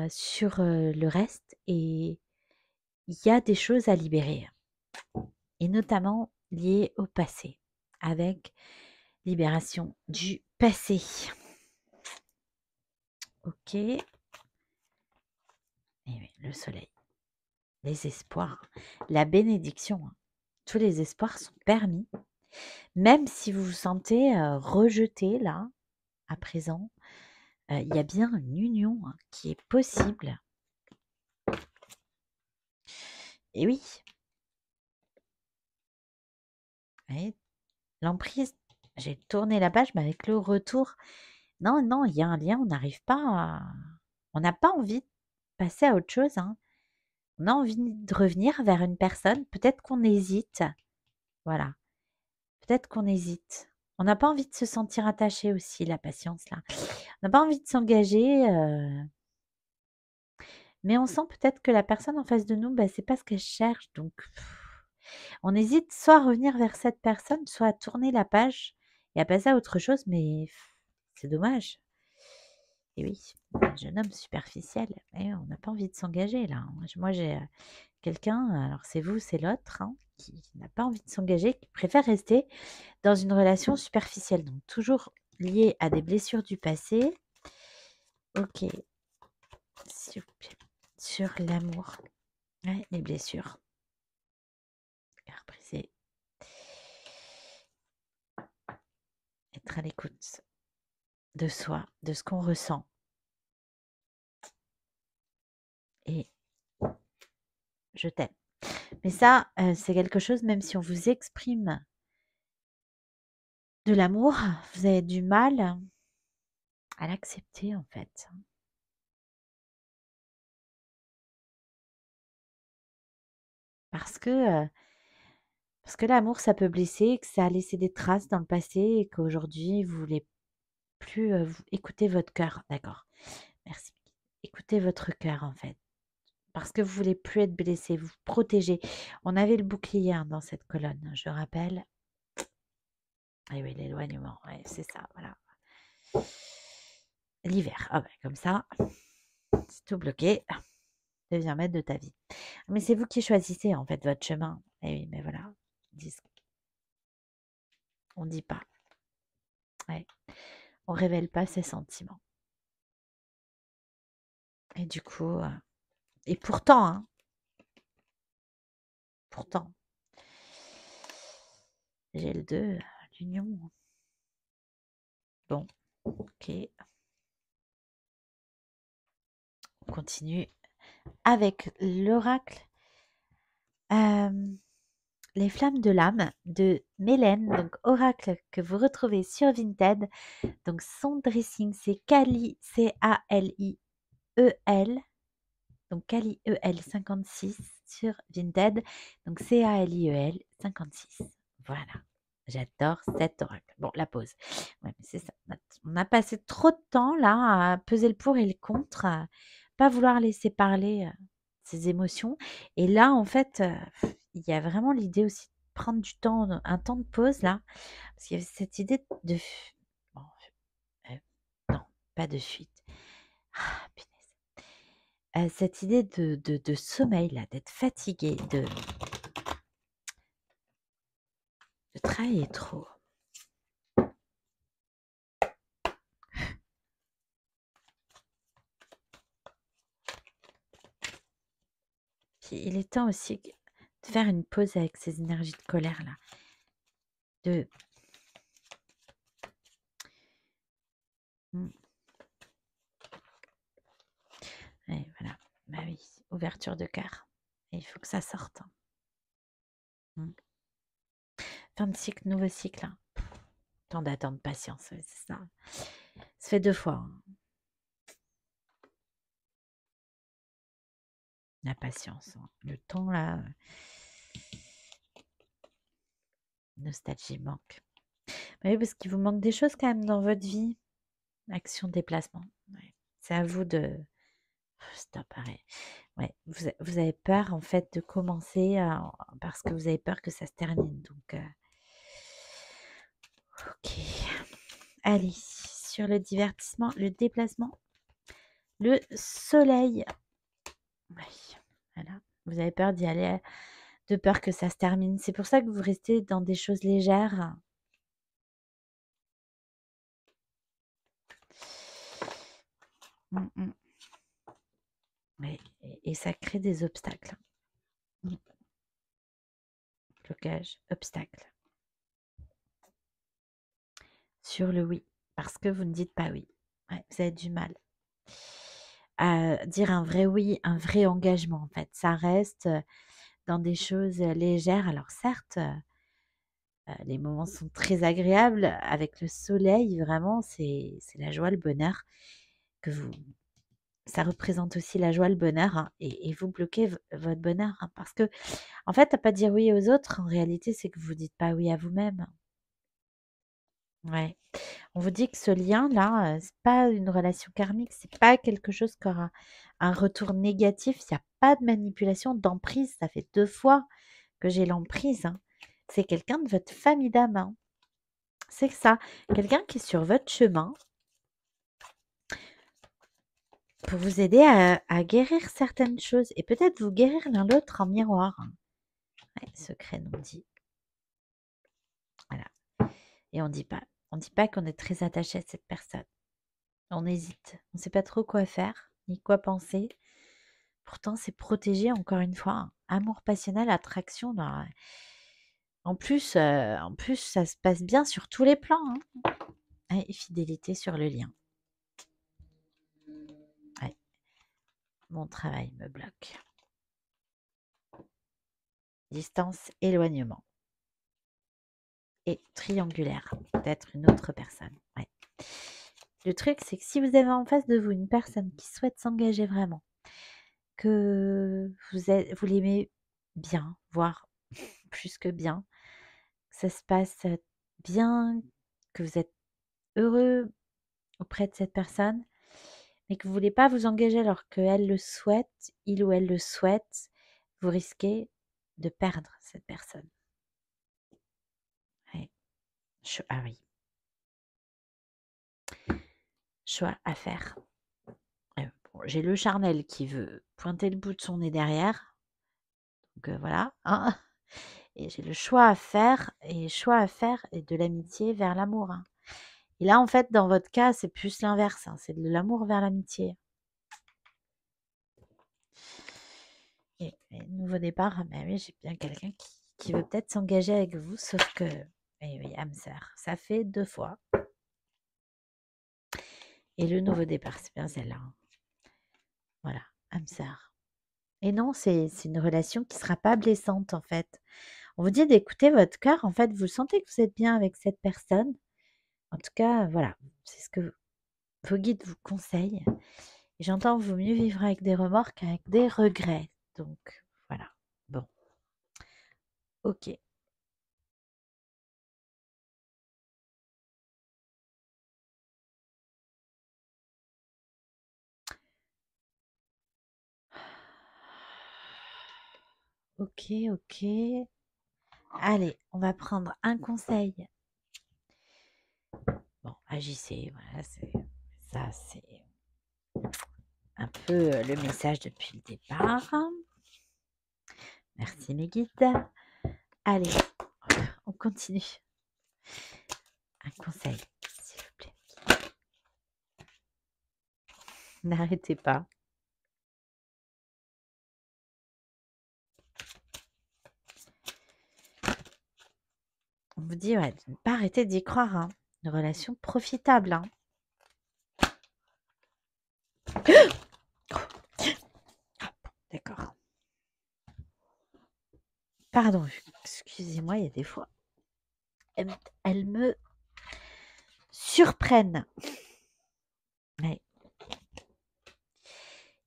sur le reste. Et il y a des choses à libérer. Et notamment liées au passé. Avec libération du passé. Ok. Et oui, le soleil. Les espoirs. La bénédiction. Hein. Tous les espoirs sont permis. Même si vous vous sentez rejeté là, à présent, il y a bien une union hein, qui est possible. Et oui, l'emprise, j'ai tourné la page, mais avec le retour, non, non, il y a un lien, on n'arrive pas à... On n'a pas envie de passer à autre chose, hein. On a envie de revenir vers une personne, peut-être qu'on hésite, voilà, peut-être qu'on hésite. On n'a pas envie de se sentir attaché aussi, la patience, là. On n'a pas envie de s'engager, mais on sent peut-être que la personne en face de nous, bah, c'est pas ce qu'elle cherche, donc on hésite soit à revenir vers cette personne, soit à tourner la page et à passer à autre chose, mais c'est dommage. Et oui, un jeune homme superficiel, et on n'a pas envie de s'engager là, hein. Moi, j'ai quelqu'un, alors c'est vous, c'est l'autre, hein, qui n'a pas envie de s'engager, qui préfère rester dans une relation superficielle, donc toujours liée à des blessures du passé. Ok, s'il vous plaît. Sur l'amour, ouais, les blessures, cœur brisé, être à l'écoute de soi, de ce qu'on ressent. Et je t'aime. Mais ça, c'est quelque chose, même si on vous exprime de l'amour, vous avez du mal à l'accepter en fait. Parce que, parce que l'amour, ça peut blesser, que ça a laissé des traces dans le passé et qu'aujourd'hui, vous voulez plus écouter votre cœur. D'accord, merci. Écoutez votre cœur en fait. Parce que vous voulez plus être blessé, vous protégez. On avait le bouclier hein, dans cette colonne, je rappelle. Et oui, l'éloignement, ouais, c'est ça, voilà. L'hiver, ah ouais, comme ça, c'est tout bloqué. Deviens maître de ta vie. Mais c'est vous qui choisissez en fait votre chemin. Et oui, mais voilà, on dit pas. Ouais. On révèle pas ses sentiments. Et du coup, et pourtant, hein, pourtant, j'ai le 2, l'union. Bon, ok. On continue avec l'oracle. Les flammes de l'âme de Mélène, donc oracle que vous retrouvez sur Vinted. Donc son dressing, c'est Kali, C-A-L-I-E-L. Donc Kali E-L 56 sur Vinted. Donc C-A-L-I-E-L 56. Voilà. J'adore cet oracle. Bon, la pause. Ouais, mais c'est ça. On a passé trop de temps là à peser le pour et le contre, à pas vouloir laisser parler ses émotions. Et là, en fait, il y a vraiment l'idée aussi de prendre du temps, un temps de pause là, parce qu'il y avait cette idée de... Bon, euh, non, pas de fuite. Ah, punaise. Cette idée de sommeil là, d'être fatigué, de travailler trop. Puis il est temps aussi de faire une pause avec ces énergies de colère là. De... Mm. Et voilà. Bah oui, ouverture de cœur. Et il faut que ça sorte. Mm. Fin de cycle, nouveau cycle. Hein. Temps d'attente, patience, c'est ça. Ça fait 2 fois. Hein. La patience. Hein. Le temps là. Nostalgie manque. Bah oui, parce qu'il vous manque des choses quand même dans votre vie. Action, déplacement. Ouais. C'est à vous de... Stop, arrête. Ouais. Vous avez peur en fait de commencer parce que vous avez peur que ça se termine. Donc, ok. Allez, sur le divertissement, le déplacement, le soleil. Oui, voilà. Vous avez peur d'y aller, de peur que ça se termine. C'est pour ça que vous restez dans des choses légères. Mm, mm. Oui, et ça crée des obstacles. Mm. Blocage, obstacle. Sur le oui, parce que vous ne dites pas oui. Ouais, vous avez du mal à dire un vrai oui, un vrai engagement en fait. Ça reste dans des choses légères. Alors certes, Les moments sont très agréables avec le soleil, vraiment, c'est la joie, le bonheur que vous ça représente aussi la joie, le bonheur, hein, et vous bloquez votre bonheur, hein, parce que en fait, à pas dire oui aux autres, en réalité, c'est que vous dites pas oui à vous-même. Ouais. On vous dit que ce lien-là, c'est pas une relation karmique, c'est pas quelque chose qui aura un retour négatif. Il y a pas de manipulation, d'emprise. Ça fait 2 fois que j'ai l'emprise, hein. C'est quelqu'un de votre famille d'âme, hein. C'est ça, quelqu'un qui est sur votre chemin pour vous aider à guérir certaines choses et peut-être vous guérir l'un l'autre en miroir, hein. Ouais, secret non dit. Voilà, et on dit pas qu'on est très attaché à cette personne. On hésite, on ne sait pas trop quoi faire, ni quoi penser. Pourtant, c'est protégé, encore une fois, hein. Amour passionnel, attraction. En plus, ça se passe bien sur tous les plans, hein. Ouais, et fidélité sur le lien. Ouais, mon travail me bloque. Distance, éloignement. Et triangulaire, peut-être une autre personne. Ouais. Le truc, c'est que si vous avez en face de vous une personne qui souhaite s'engager vraiment, que vous l'aimez bien, voire plus que bien, que ça se passe bien, que vous êtes heureux auprès de cette personne, mais que vous voulez pas vous engager alors qu'elle le souhaite, il ou elle le souhaite, vous risquez de perdre cette personne. Ouais. Ah oui. Choix à faire. Bon, j'ai le charnel qui veut pointer le bout de son nez derrière. Donc voilà, hein. Et j'ai le choix à faire, et de l'amitié vers l'amour, hein. Et là, en fait, dans votre cas, c'est plus l'inverse, hein, c'est de l'amour vers l'amitié. Et nouveau départ, mais oui, j'ai bien quelqu'un qui veut peut-être s'engager avec vous, sauf que, eh oui, âme sœur, ça fait 2 fois. Et le nouveau départ, c'est bien celle-là, hein. Voilà, âme sœur. Et non, c'est une relation qui sera pas blessante, en fait. On vous dit d'écouter votre cœur, en fait, vous sentez que vous êtes bien avec cette personne. En tout cas, voilà, c'est ce que vos guides vous conseillent. Et j'entends, vaut mieux vivre avec des remords qu'avec des regrets. Donc, voilà. Bon, ok. Ok, ok. Allez, on va prendre un conseil. Bon, agissez, voilà, c'est un peu le message depuis le départ. Merci mes guides. Allez, on continue. Un conseil, s'il vous plaît. N'arrêtez pas. On vous dit ouais, de ne pas arrêter d'y croire, hein. Une relation profitable, hein. D'accord. Pardon, excusez-moi, il y a des fois, elles me surprennent. Mais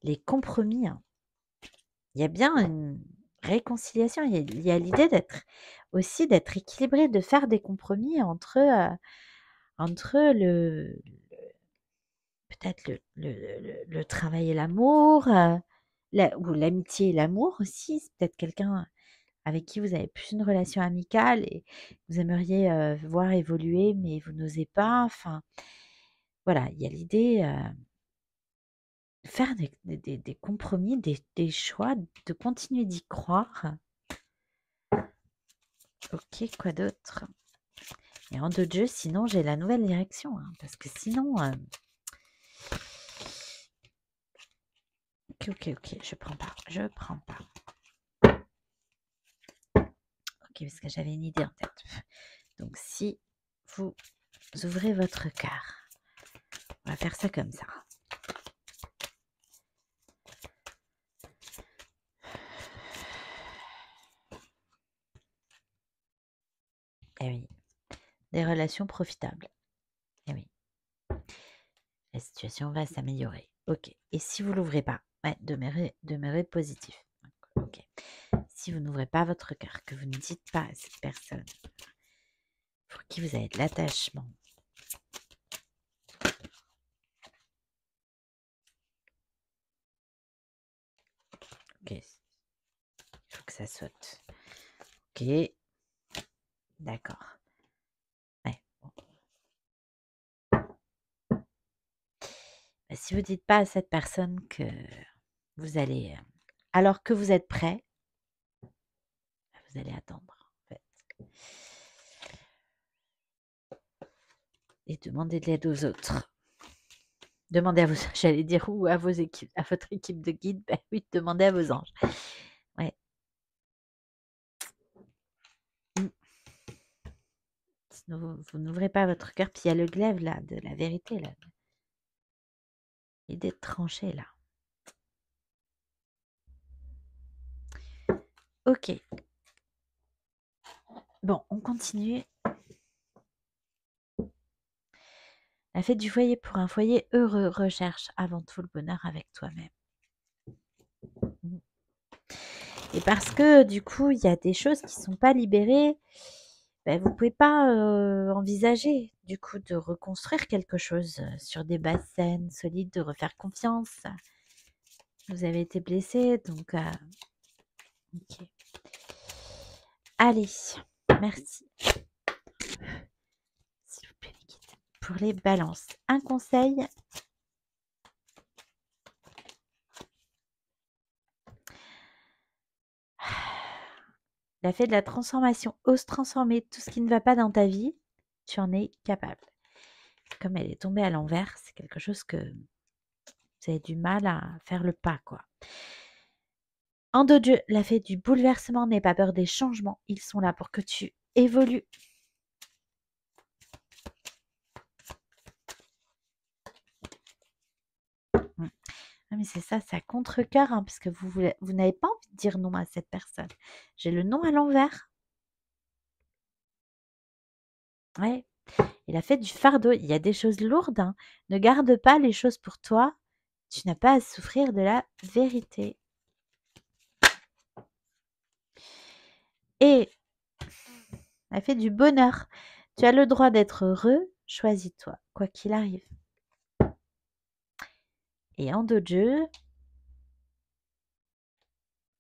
les compromis, hein, il y a bien une réconciliation. Il y a l'idée d'être équilibré, de faire des compromis entre peut-être le travail et l'amour, ou l'amitié et l'amour aussi. C'est peut-être quelqu'un avec qui vous avez plus une relation amicale et vous aimeriez voir évoluer, mais vous n'osez pas. Enfin, voilà, il y a l'idée de faire des compromis, des choix, de continuer d'y croire. Ok, quoi d'autre? Et en dos de jeu, sinon j'ai la nouvelle direction, hein, parce que sinon... Ok, je prends pas. Ok, parce que j'avais une idée en tête. Donc si vous ouvrez votre cœur, on va faire ça comme ça. Eh oui, des relations profitables. Eh oui, la situation va s'améliorer. Ok. Et si vous l'ouvrez pas, ouais, demeurez positif. Ok. Si vous n'ouvrez pas votre cœur, que vous ne dites pas à cette personne pour qui vous avez de l'attachement, ok, il faut que ça saute. Ok, d'accord. Ouais, bon. Bah, si vous dites pas à cette personne que vous allez, alors que vous êtes prêt, vous allez attendre, en fait. Et demander de l'aide aux autres. Demandez à vos, j'allais dire, ou à vos équipes, à votre équipe de guide. Ben oui, demandez à vos anges. Ouais. Sinon, vous n'ouvrez pas votre cœur. Puis il y a le glaive là, de la vérité là. L'idée de trancher là. Ok. Bon, on continue. La fête du foyer pour un foyer heureux recherche avant tout le bonheur avec toi-même. Et parce que du coup, il y a des choses qui ne sont pas libérées, ben, vous ne pouvez pas envisager du coup de reconstruire quelque chose sur des bases saines, solides, de refaire confiance. Vous avez été blessé, donc ok. Allez, merci. S'il vous plaît, les guides. Pour les balances, un conseil. La fée de la transformation ose transformer tout ce qui ne va pas dans ta vie. Tu en es capable. Comme elle est tombée à l'envers, c'est quelque chose que vous avez du mal à faire le pas, quoi. En dos Dieu, la fée du bouleversement, n'aie pas peur des changements. Ils sont là pour que tu évolues. Ah, mais c'est ça, c'est à contre-cœur, hein, parce que vous n'avez pas envie de dire non à cette personne. J'ai le non à l'envers. Ouais. Il a fait du fardeau. Il y a des choses lourdes, hein. Ne garde pas les choses pour toi. Tu n'as pas à souffrir de la vérité. Et il a fait du bonheur. Tu as le droit d'être heureux. Choisis-toi, quoi qu'il arrive. Et en dos de jeu,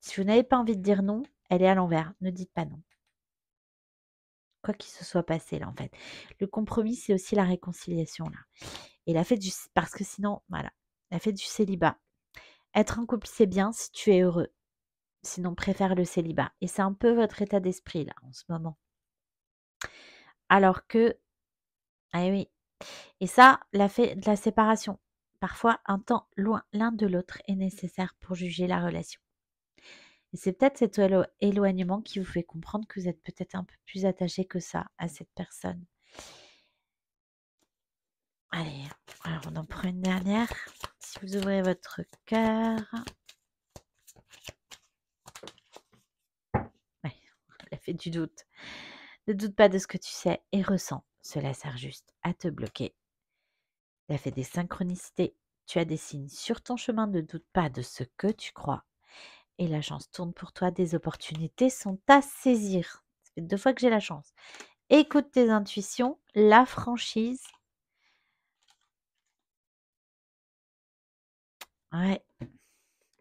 si vous n'avez pas envie de dire non, elle est à l'envers. Ne dites pas non. Quoi qu'il se soit passé là, en fait. Le compromis, c'est aussi la réconciliation là. Et la fête du... Parce que sinon, voilà, la fête du célibat. Être en couple, c'est bien si tu es heureux. Sinon, préfère le célibat. Et c'est un peu votre état d'esprit là, en ce moment. Alors que, ah oui, et ça, la fête de la séparation. Parfois, un temps loin l'un de l'autre est nécessaire pour juger la relation. Et c'est peut-être cet éloignement qui vous fait comprendre que vous êtes peut-être un peu plus attaché que ça à cette personne. Allez, alors on en prend une dernière. Si vous ouvrez votre cœur. Ouais, la fête du doute. Ne doute pas de ce que tu sais et ressens. Cela sert juste à te bloquer. La fête des synchronicités. Tu as des signes sur ton chemin. Ne doute pas de ce que tu crois. Et la chance tourne pour toi. Des opportunités sont à saisir. Ça fait 2 fois que j'ai la chance. Écoute tes intuitions. La franchise. Ouais.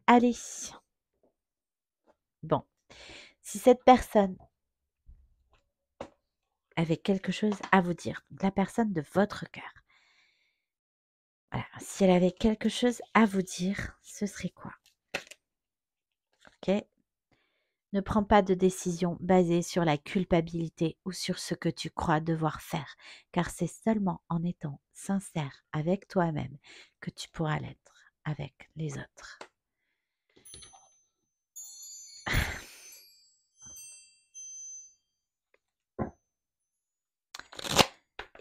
Allez. Bon. Si cette personne avait quelque chose à vous dire, donc la personne de votre cœur, voilà, si elle avait quelque chose à vous dire, ce serait quoi? Ok? Ne prends pas de décision basée sur la culpabilité ou sur ce que tu crois devoir faire, car c'est seulement en étant sincère avec toi-même que tu pourras l'être avec les autres.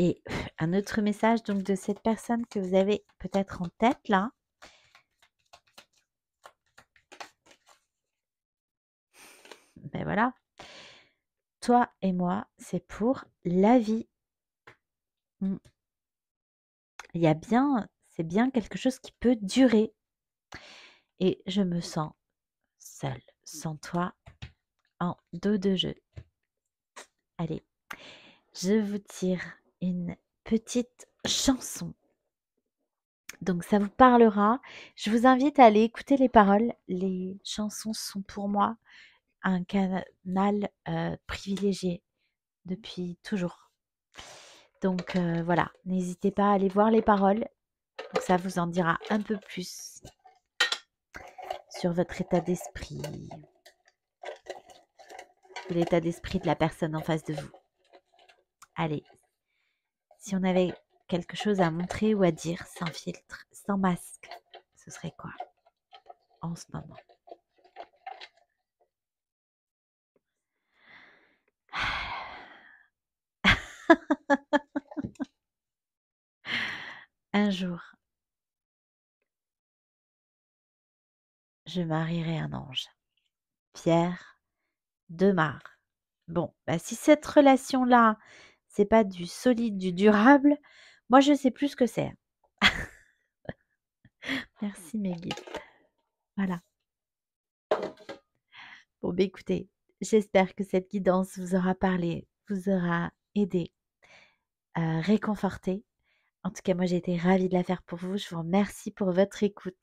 Et un autre message donc de cette personne que vous avez peut-être en tête là. Ben voilà. toi et moi, c'est pour la vie. Mmh. Il y a bien c'est bien quelque chose qui peut durer et je me sens seule sans toi en dos de jeu. Allez, je vous tire une petite chanson. Donc ça vous parlera. Je vous invite à aller écouter les paroles. Les chansons sont pour moi un canal privilégié depuis toujours. Donc voilà, n'hésitez pas à aller voir les paroles. Donc ça vous en dira un peu plus sur votre état d'esprit, l'état d'esprit de la personne en face de vous. Allez, si on avait quelque chose à montrer ou à dire sans filtre, sans masque, ce serait quoi en ce moment? Un jour, je marierai un ange. Pierre Demar. Bon, bah si cette relation-là, c'est pas du solide, du durable, moi je sais plus ce que c'est. Merci mes guides. Voilà. Bon, bah écoutez, j'espère que cette guidance vous aura parlé, vous aura aidé, réconforté. En tout cas, moi j'ai été ravie de la faire pour vous. Je vous remercie pour votre écoute.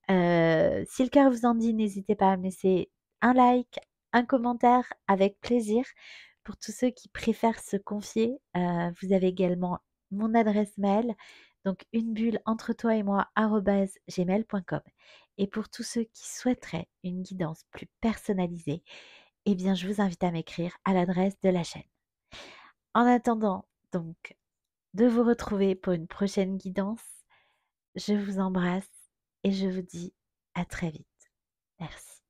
Si le cœur vous en dit, n'hésitez pas à me laisser un like, un commentaire avec plaisir. Pour tous ceux qui préfèrent se confier, vous avez également mon adresse mail, donc une bulle entre toi et moi @gmail.com. Et pour tous ceux qui souhaiteraient une guidance plus personnalisée, eh bien je vous invite à m'écrire à l'adresse de la chaîne. En attendant donc de vous retrouver pour une prochaine guidance, je vous embrasse et je vous dis à très vite. Merci.